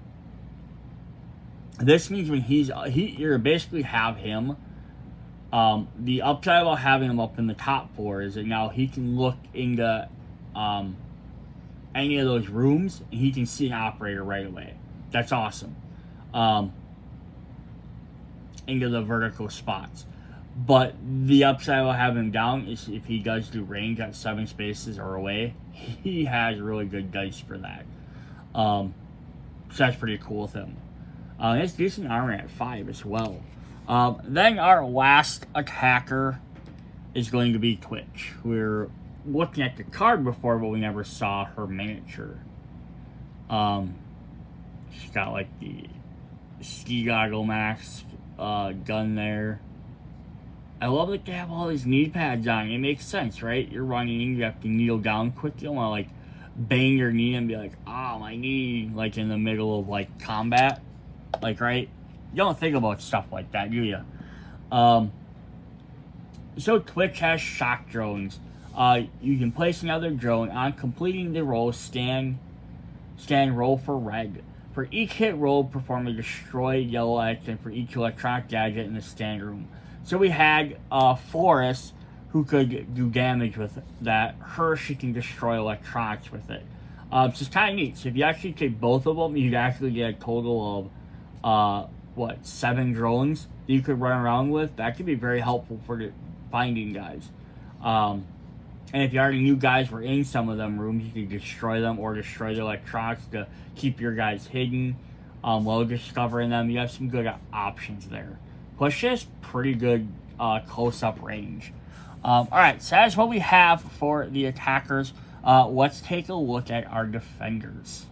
this means when you basically have him. The upside about having him up in the top floor is that now he can look into any of those rooms, and he can see an operator right away. That's awesome. Into the vertical spots. But the upside of having him down is if he does do range at 7 spaces or away, he has really good dice for that. So that's pretty cool with him. He has decent armor at 5 as well. Then our last attacker is going to be Twitch. We're looking at the card before, but we never saw her miniature. She's got like the ski goggle mask gun there. I love that they have all these knee pads on. It makes sense, right? You're running, you have to kneel down quick. You don't want to like bang your knee and be like, oh, my knee, like in the middle of like combat. Like, right? You don't think about stuff like that, do you? So Twitch has shock drones. You can place another drone on completing the roll. Stand roll for red. For each hit roll, perform a destroy yellow action for each electronic gadget in the stand room. So we had Flores, who could do damage with that. She can destroy electronics with it. So it's kind of neat. So if you actually take both of them, you'd actually get a total of 7 drones that you could run around with. That could be very helpful for finding guys. And if you already knew guys were in some of them rooms, you could destroy them or destroy the electronics to keep your guys hidden while discovering them. You have some good options there. Plus just pretty good close-up range. Alright, so that's what we have for the attackers. Let's take a look at our defenders.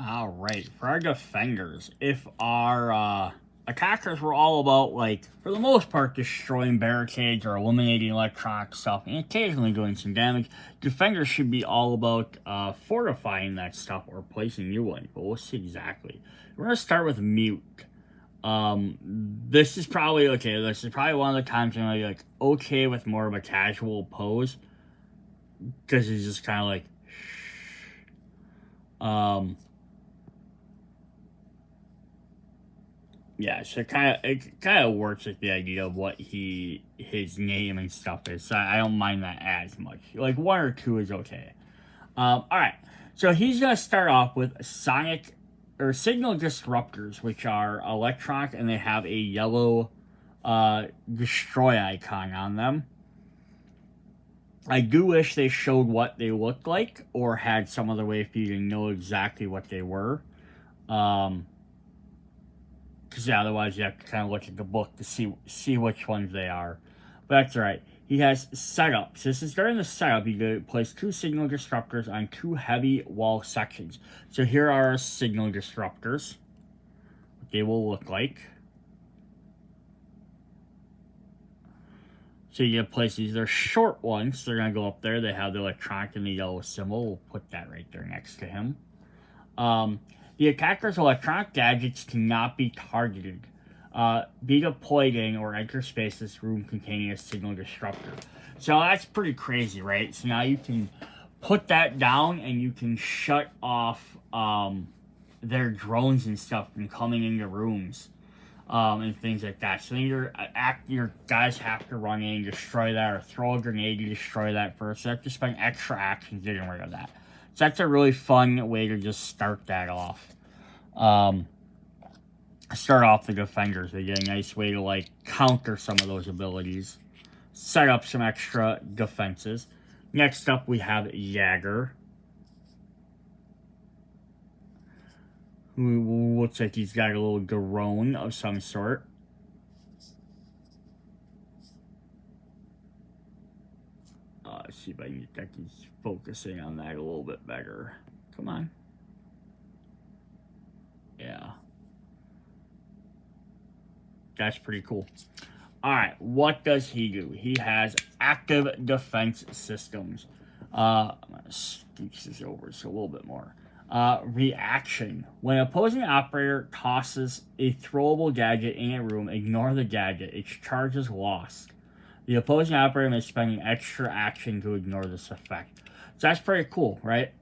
Alright, for our defenders, if our attackers were all about, like, for the most part, destroying barricades or eliminating electronic stuff and occasionally doing some damage, defenders should be all about fortifying that stuff or placing new ones. But we'll see exactly. We're going to start with mute. This is probably okay. This is probably one of the times I'm gonna be like okay with more of a casual pose, because he's just kind of like, yeah. So it kind of works with the idea of what his name and stuff is. So I don't mind that as much. Like 1 or 2 is okay. All right. So he's gonna start off with sonic or signal disruptors, which are electronic and they have a yellow destroy icon on them. I do wish they showed what they looked like or had some other way for you to know exactly what they were. Because yeah, otherwise you have to kind of look at the book to see which ones they are. But that's all right. He has setups. This is during the setup. You can place 2 signal disruptors on 2 heavy wall sections. So here are our signal disruptors. What they will look like. So you can place these. They're short ones. So they're going to go up there. They have the electronic and the yellow symbol. We'll put that right there next to him. The attacker's electronic gadgets cannot be targeted. Be deployed in or enter spaces room containing a signal disruptor. So that's pretty crazy, right? So now you can put that down and you can shut off their drones and stuff from coming into rooms and things like that. So then your guys have to run in and destroy that or throw a grenade to destroy that first. So you have to spend extra actions getting rid of that. So that's a really fun way to just start that off. Start off the defenders. They get a nice way to like counter some of those abilities. Set up some extra defenses. Next up we have Jagger, who looks like he's got a little drone of some sort. Let's see if I can get he's focusing on that a little bit better. Come on. Yeah. That's pretty cool. Alright, what does he do? He has active defense systems. I'm going to scooch this over so a little bit more. Reaction. When an opposing operator tosses a throwable gadget in a room, ignore the gadget. Its charge is lost. The opposing operator may spend an extra action to ignore this effect. So that's pretty cool, right?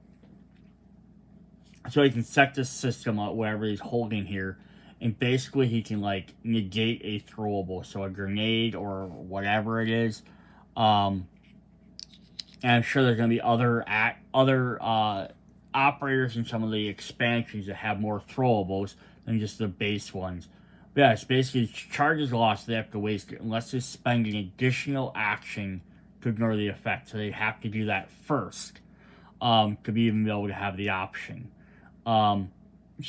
So he can set this system up, whatever he's holding here, and basically he can like negate a throwable, so a grenade or whatever it is. And I'm sure there's going to be other operators in some of the expansions that have more throwables than just the base ones. But yeah, it's basically charges lost, they have to waste it unless they spend an additional action to ignore the effect. So they have to do that first to be even be able to have the option. So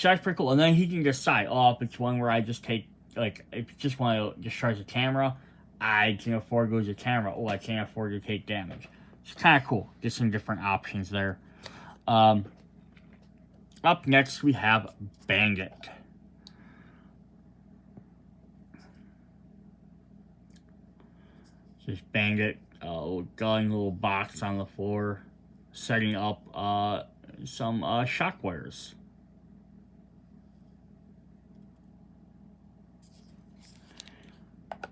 that's pretty cool. And then he can decide, if it's one where I just take, like, if you just want to discharge the camera, I can afford to lose the camera. I can't afford to take damage. It's kind of cool. Get some different options there. Up next, we have Bandit. This Bandit, gun, little box on the floor, setting up some shock wires.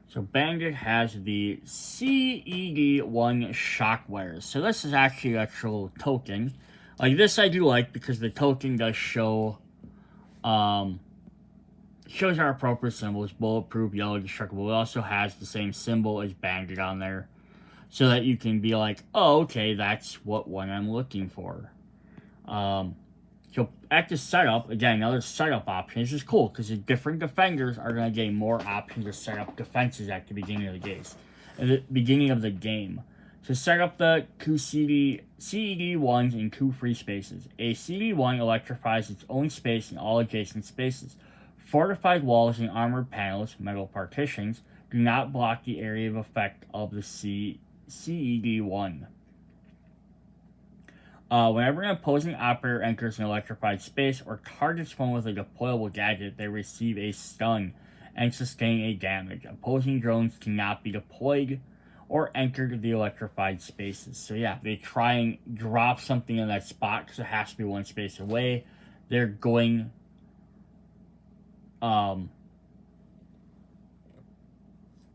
So Bandit has the CED1 shock wires. So this is actually an actual token. Like this I do like because the token does show shows our appropriate symbols, bulletproof, yellow, destructible. It also has the same symbol as Bandit on there. So that you can be like, oh, okay, that's what one I'm looking for. So at the setup, again, another setup option. This is cool because the different defenders are going to gain more options to set up defenses at the beginning of the game. To set up the two CED1s in 2 free spaces. A CED1 electrifies its own space and all adjacent spaces. Fortified walls and armored panels, metal partitions, do not block the area of effect of the CED1. Whenever an opposing operator enters an electrified space or targets one with a deployable gadget, they receive a stun and sustain a damage. Opposing drones cannot be deployed or enter the electrified spaces. So yeah, they try and drop something in that spot because it has to be one space away. They're going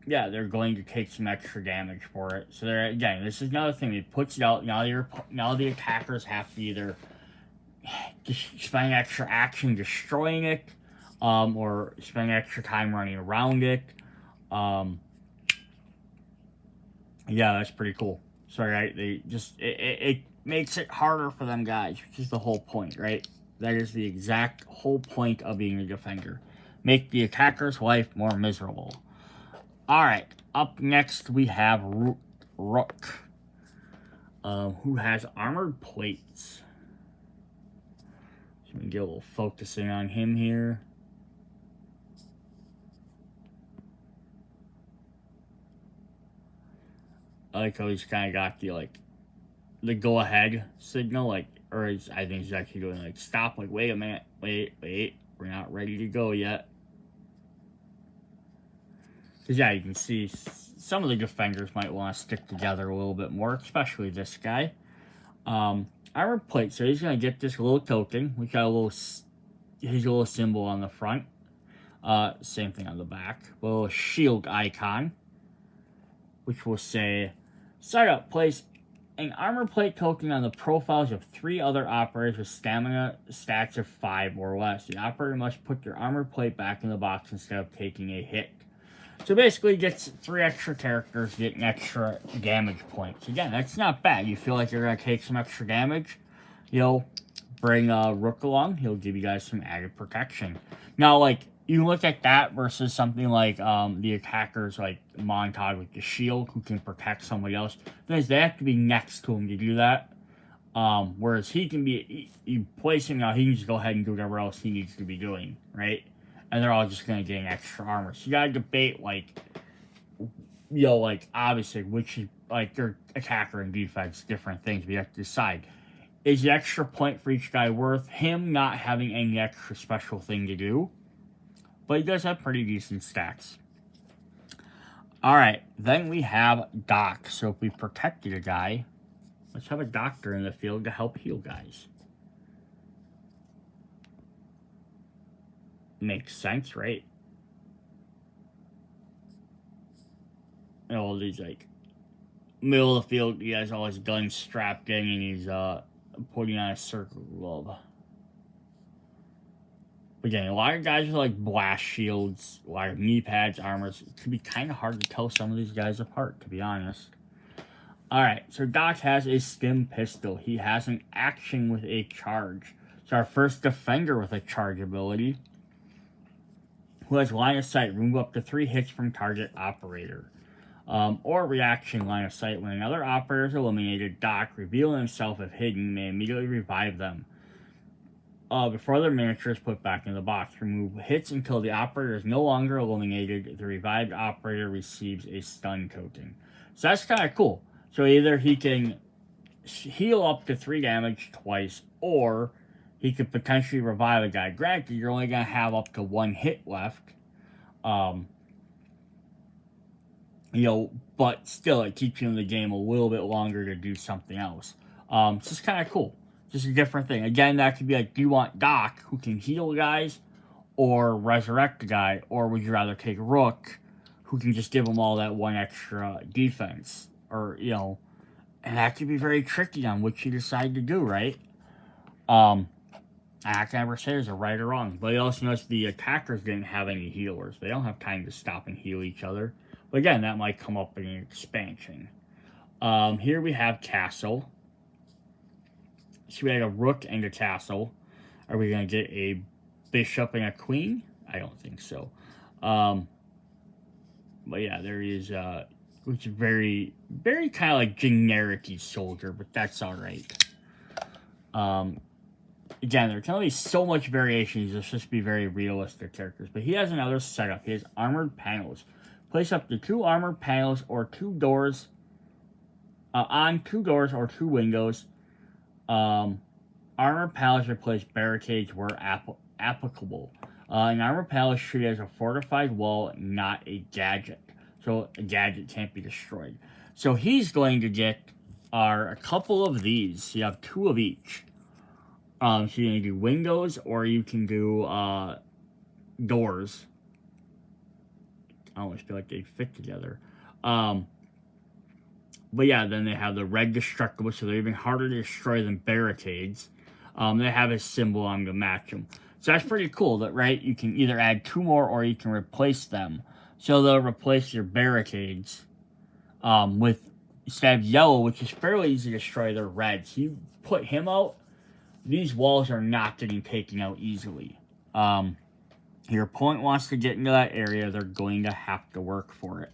they're going to take some extra damage for it. So they're, again, this is another thing. It puts it out. Now the attackers have to either just spend extra action destroying it, or spend extra time running around it. Yeah, that's pretty cool. So right, it makes it harder for them guys, which is the whole point, right? That is the exact whole point of being a defender. Make the attacker's life more miserable. Alright, up next we have Rook, who has armored plates. So we can get a little focusing on him here. I like how he's kind of got the go ahead signal, I think he's actually doing stop, wait a minute, wait, we're not ready to go yet. Because yeah, you can see some of the defenders might want to stick together a little bit more, especially this guy. Armor plate, so he's going to get this little token, which got his little symbol on the front. Same thing on the back. A little shield icon, which will say, setup, place an armor plate token on the profiles of 3 other operators with stamina stats of 5 or less. The operator must put their armor plate back in the box instead of taking a hit. So basically, it gets 3 extra characters getting extra damage points. Again, that's not bad. You feel like you're going to take some extra damage, bring Rook along. He'll give you guys some added protection. Now, you look at that versus something like the attackers, Montauk with the shield, who can protect somebody else. Because they have to be next to him to do that. Whereas he can be, you place him now, he can just go ahead and do whatever else he needs to be doing, right? And they're all just going to get extra armor. So you got to debate, obviously, which is, their attacker and defense, different things. But you have to decide, is the extra point for each guy worth him not having any extra special thing to do? But he does have pretty decent stacks. Alright, then we have Doc. So if we protected a guy, let's have a doctor in the field to help heal guys. Makes sense, right? And all these, middle of the field, he has all his guns strapped in, and he's, putting on a circle glove. Again, a lot of guys with, blast shields, a lot of knee pads, armors. It can be kind of hard to tell some of these guys apart, to be honest. Alright, so Doc has a stim pistol. He has an action with a charge. It's our first defender with a charge ability, who has line of sight, remove up to 3 hits from target operator. Or reaction line of sight. When another operator is eliminated, Doc, revealing himself if hidden, may immediately revive them. Before their miniature is put back in the box. Remove hits until the operator is no longer eliminated. The revived operator receives a stun token. So that's kind of cool. So either he can heal up to 3 damage twice, or he could potentially revive a guy. Granted, you're only going to have up to 1 hit left. But still, it keeps you in the game a little bit longer to do something else. It's just kind of cool. Just a different thing. Again, that could be do you want Doc, who can heal guys, or resurrect a guy, or would you rather take Rook, who can just give them all that 1 extra defense? Or, and that could be very tricky on which you decide to do, right? I can never say there's a right or wrong, but you also notice the attackers didn't have any healers. They don't have time to stop and heal each other. But again, that might come up in an expansion. Here we have Castle. So we had a Rook and a Castle. Are we going to get a Bishop and a Queen? I don't think so. But yeah, there is, which is very, very kind of generic-y soldier, but that's alright. Again, there can only be so much variation. It's just be very realistic characters. But he has another setup. He has armored panels. Place up to 2 armored panels or 2 doors, on 2 doors or 2 windows. Armor pallets replace barricades where applicable. An armor pallet is treated as a fortified wall, not a gadget. So a gadget can't be destroyed. So he's going to get a couple of these. You have 2 of each. So you can do windows or you can do doors. I almost feel like they fit together. But yeah, then they have the red destructible, so they're even harder to destroy than barricades. They have a symbol on to match them. So that's pretty cool, that right? You can either add 2 more or you can replace them. So they'll replace your barricades with, instead of yellow, which is fairly easy to destroy, they're red. So you put him out, these walls are not getting taken out easily. Your opponent wants to get into that area, they're going to have to work for it.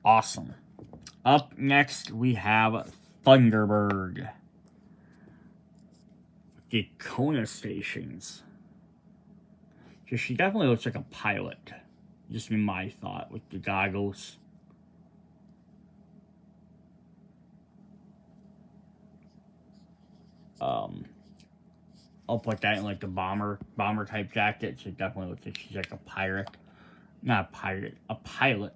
Awesome. Up next, we have Thunderbird. The Kona stations. So she definitely looks like a pilot. Just in my thought, with the goggles. I'll put that in like the bomber type jacket. So it definitely looks like she's like a pirate. Not a pirate, a pilot.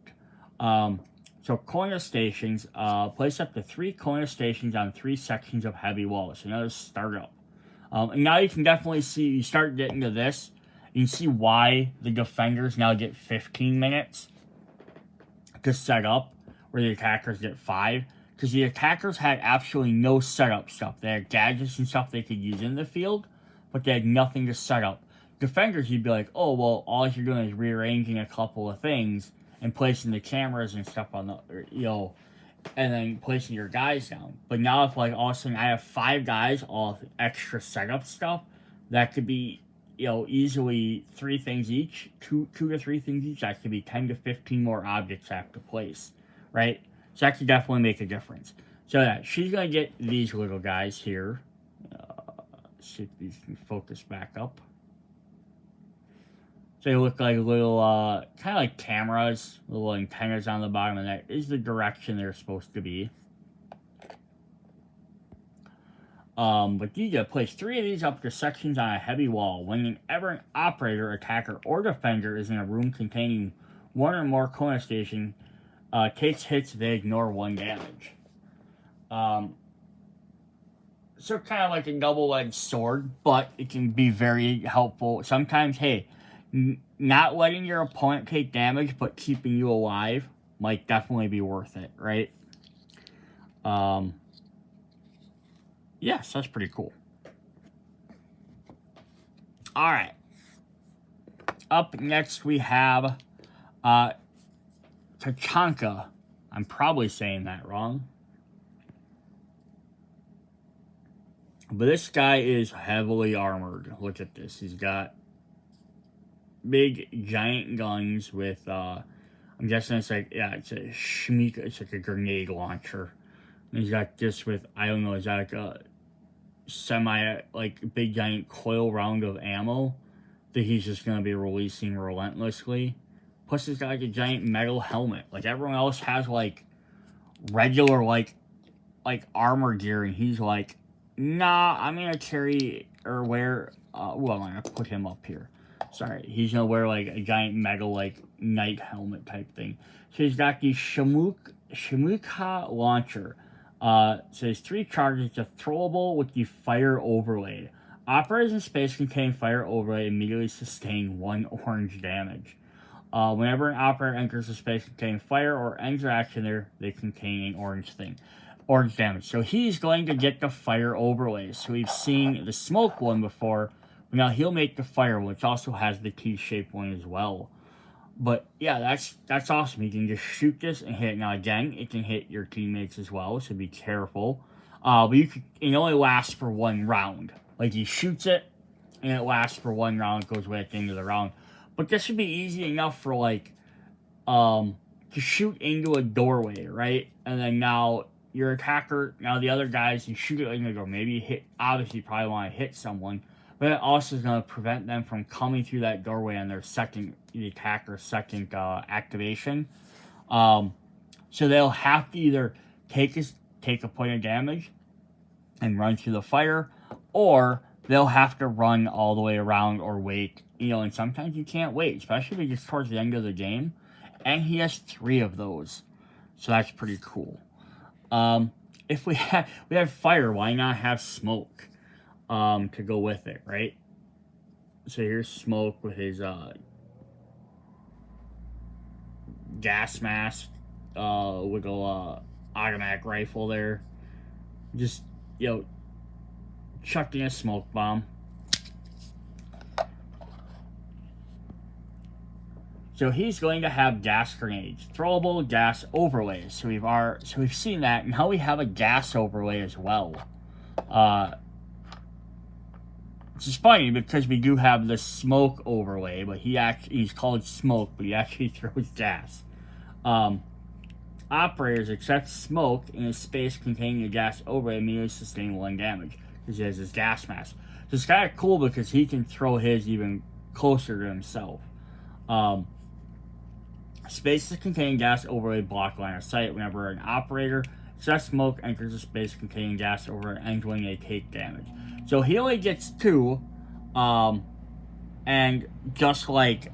So corner stations, place up to 3 corner stations on 3 sections of heavy walls. Another startup. And now you can definitely see, you start getting to this, you can see why the defenders now get 15 minutes to set up, where the attackers get 5. Because the attackers had absolutely no setup stuff. They had gadgets and stuff they could use in the field, but they had nothing to set up. Defenders, you'd be like, oh, well, all you're doing is rearranging a couple of things and placing the cameras and stuff on the, and then placing your guys down. But now if like all of a sudden I have 5 guys, all extra setup stuff, that could be, easily 3 things each, 2 to 3 things each. That could be 10 to 15 more objects I have to place, right? So that could definitely make a difference. So yeah, she's gonna get these little guys here. See if these can focus back up. So they look like little, kind of like cameras, little antennas on the bottom, and that is the direction they're supposed to be. But you get to place 3 of these up to sections on a heavy wall. Whenever an operator, attacker, or defender is in a room containing 1 or more corner station, takes hits, they ignore 1 damage. So kind of like a double-edged sword, but it can be very helpful. Sometimes, hey, not letting your opponent take damage, but keeping you alive might definitely be worth it, right? Yes, that's pretty cool. All right. Up next, we have Tachanka. I'm probably saying that wrong. But this guy is heavily armored. Look at this. He's got big, giant guns with, I'm guessing it's like, yeah, it's a Shmika. It's like a grenade launcher. And he's got this with, I don't know, is that like a big, giant coil round of ammo that he's just going to be releasing relentlessly. Plus, he's got like a giant metal helmet. Like, everyone else has, like, regular, like armor gear, and he's like, nah, I'm going to carry or wear, I'm going to put him up here. Sorry, he's going to wear, like, a giant metal, like, knight helmet type thing. So he's got the Shmika launcher. So there's 3 charges. It's a throwable with the fire overlay. Operators in space contain fire overlay immediately sustain 1 orange damage. Whenever an operator enters a space containing fire or ends their action there, they contain an orange damage. So he's going to get the fire overlays. So we've seen the smoke one before, but now he'll make the fire one, which also has the T-shaped one as well. But yeah, that's awesome. You can just shoot this and hit it. Now again, it can hit your teammates as well, so be careful. But it only lasts for 1 round. Like, he shoots it, and it lasts for 1 round, goes away at the end of the round. But this should be easy enough for, like, to shoot into a doorway, right? And then now your attacker, now the other guys, you shoot it in the door. Maybe obviously you probably want to hit someone, but it also is going to prevent them from coming through that doorway on their the attacker's second activation. So they'll have to either take a point of damage, and run through the fire, or they'll have to run all the way around or wait. And sometimes you can't wait, especially if it gets towards the end of the game. And he has 3 of those, so that's pretty cool. If we have fire, why not have smoke to go with it, right? So here's smoke with his gas mask, little automatic rifle there. Just, chucked in a smoke bomb. So he's going to have gas grenades, throwable gas overlays. So we've seen that. Now we have a gas overlay as well. Which is funny because we do have the smoke overlay, but he's called smoke, but he actually throws gas. Operators accept smoke in a space containing a gas overlay immediately sustain 1 damage because he has his gas mask. So it's kind of cool because he can throw his even closer to himself. Spaces containing gas overlay block line of sight whenever an operator accepts smoke enters a space containing gas overlay entering they take damage. So he only gets 2, and just like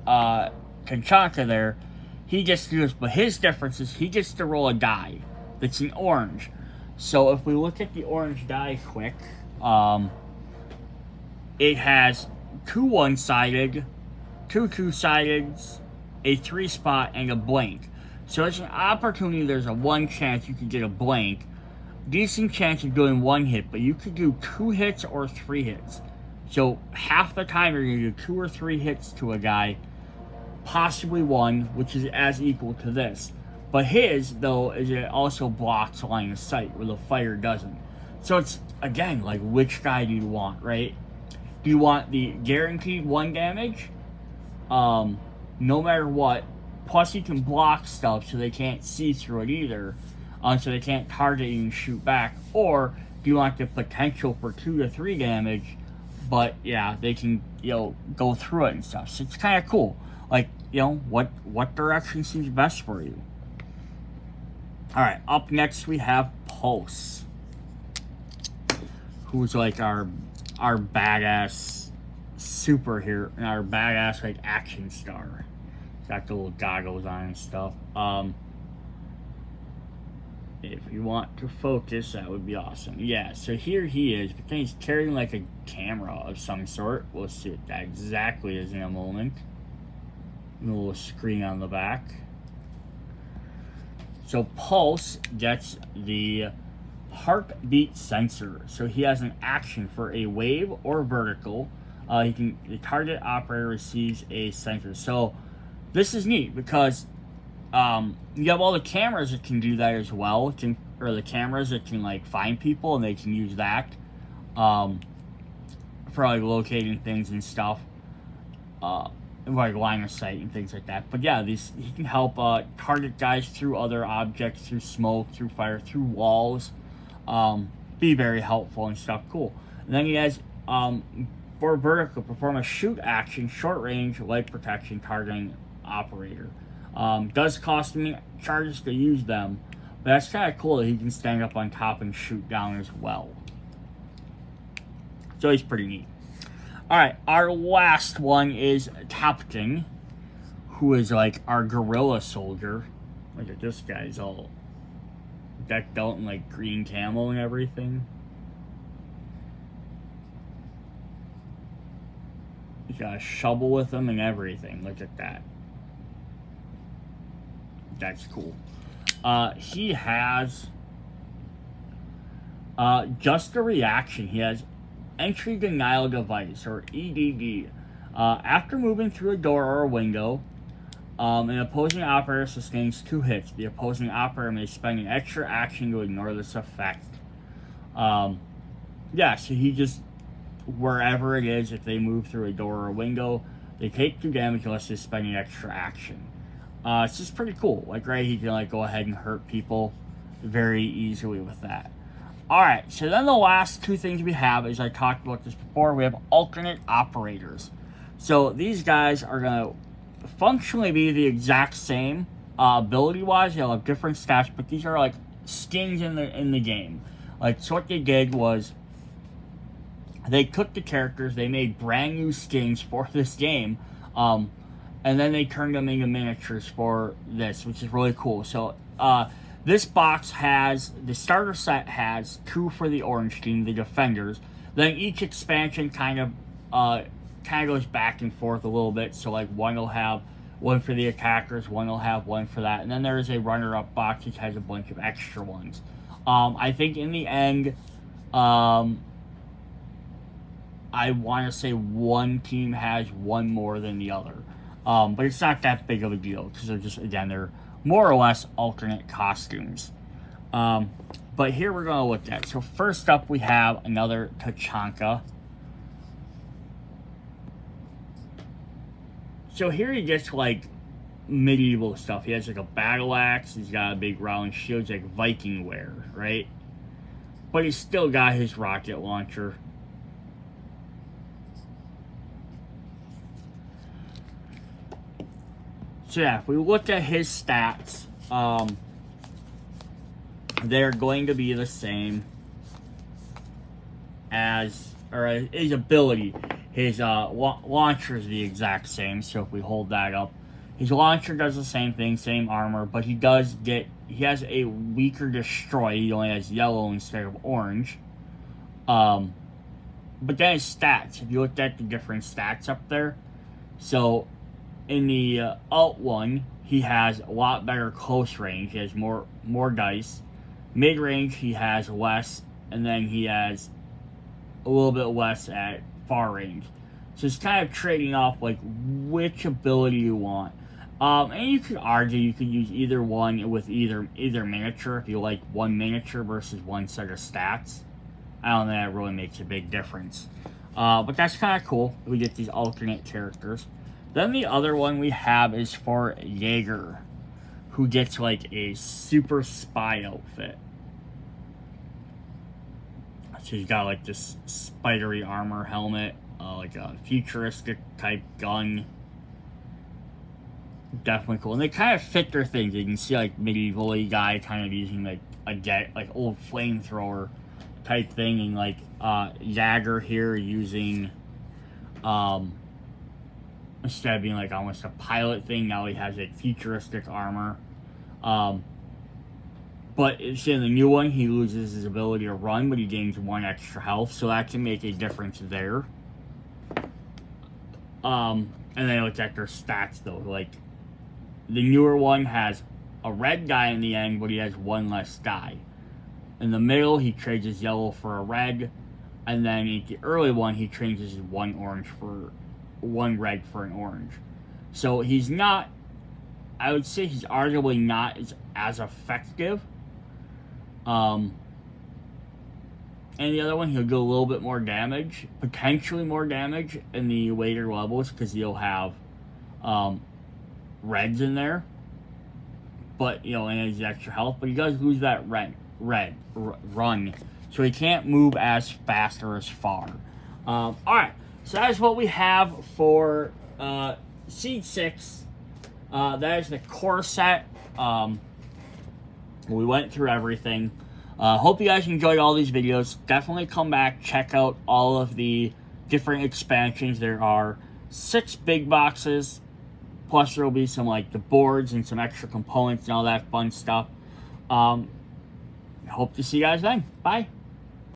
Kanchaka there, he gets to do this, but his difference is he gets to roll a die that's an orange. So if we look at the orange die quick, it has 2 one-sided, 2 two-sideds, a 3 spot, and a blank. So there's an opportunity, there's a 1 chance you could get a blank. Decent chance of doing 1 hit, but you could do 2 hits or 3 hits. So half the time you're going to do 2 or 3 hits to a guy, possibly 1, which is as equal to this. But his, though, is it also blocks line of sight, where the fire doesn't. So it's, again, like, which guy do you want, right? Do you want the guaranteed 1 damage? No matter what. Plus, you can block stuff so they can't see through it either. So they can't target you and shoot back. Or do you want the potential for 2 to 3 damage? But yeah, they can go through it and stuff. So it's kind of cool. Like, what direction seems best for you? All right, up next we have Pulse, who's like our badass superhero, our badass like action star. Got the little goggles on and stuff. If you want to focus, that would be awesome. Yeah, so here he is. But then he's carrying like a camera of some sort. We'll see what that exactly is in a moment. A little screen on the back. So Pulse gets the heartbeat sensor. So he has an action for a wave or vertical. The target operator receives a sensor. So this is neat because you have all the cameras that can do that as well, or the cameras that can like find people, and they can use that for like locating things and stuff, like line of sight and things like that. But yeah, he can help target guys through other objects, through smoke, through fire, through walls. Be very helpful and stuff. Cool. And then he has for vertical, perform a shoot action, short range, light protection, targeting operator. Does cost me charges to use them, but that's kind of cool that he can stand up on top and shoot down as well. So he's pretty neat. Alright, our last one is Captain, who is like our guerrilla soldier. Look at this guy, he's all decked out in like green camo and everything. He's got a shovel with him and everything. Look at that. That's cool. He has just a reaction. He has entry denial device, or EDD. After moving through a door or a window, an opposing operator sustains 2 hits. The opposing operator may spend an extra action to ignore this effect. Yeah, so he just, wherever it is, if they move through a door or a window, they take 2 damage unless they spend an extra action. It's just pretty cool. Like, right, he can like go ahead and hurt people very easily with that. Alright, so then the last 2 things we have, as I talked about this before, we have alternate operators. So these guys are going to functionally be the exact same ability-wise. They'll have different stats, but these are like skins in the game. Like, so what they did was they took the characters, they made brand new skins for this game, and then they turned them into miniatures for this, which is really cool. So, this box has, the starter set has 2 for the orange team, the defenders. Then each expansion kind of goes back and forth a little bit. So, like, one will have one for the attackers, one will have one for that. And then there is a runner-up box which has a bunch of extra ones. I think in the end, I want to say one team has one more than the other. But it's not that big of a deal because they're just, again, they're more or less alternate costumes. But here we're going to look at. So first up we have another Tachanka. So here he gets like medieval stuff. He has like a battle axe. He's got a big round shield. It's like Viking wear, right? But he's still got his rocket launcher. So yeah, if we look at his stats, they're going to be the same as, or his ability. His launcher is the exact same, so if we hold that up, his launcher does the same thing, same armor, but he has a weaker destroy. He only has yellow instead of orange. But then his stats, if you look at the different stats up there, so in the alt one, he has a lot better close range. He has more dice. Mid range, he has less, and then he has a little bit less at far range. So it's kind of trading off like which ability you want. And you could argue you could use either one with either miniature if you like one miniature versus one set of stats. I don't think that really makes a big difference. But that's kind of cool. We get these alternate characters. Then the other one we have is for Jaeger, who gets like a super spy outfit. So he's got like this spidery armor helmet, like a futuristic type gun. Definitely cool. And they kind of fit their things. You can see like medieval guy kind of using like like old flamethrower type thing, and like Jaeger here using instead of being like almost a pilot thing, now he has a futuristic armor. But see, in the new one, he loses his ability to run, but he gains 1 extra health, so that can make a difference there. And then look at their stats though. Like the newer one has a red guy in the end, but he has 1 less die. In the middle, he trades his yellow for a red, and then in the early one, he changes his 1 red for an orange. So he's not, I would say he's arguably not as effective. And the other one, he'll do a little bit more damage, potentially more damage in the later levels, because he'll have reds in there. But, you know, and his extra health, but he does lose that run. So he can't move as fast or as far. Alright, so that is what we have for Seed 6. That is the core set. We went through everything. Hope you guys enjoyed all these videos. Definitely come back, check out all of the different expansions. There are 6 big boxes, plus there will be some like the boards and some extra components and all that fun stuff. Hope to see you guys then. Bye.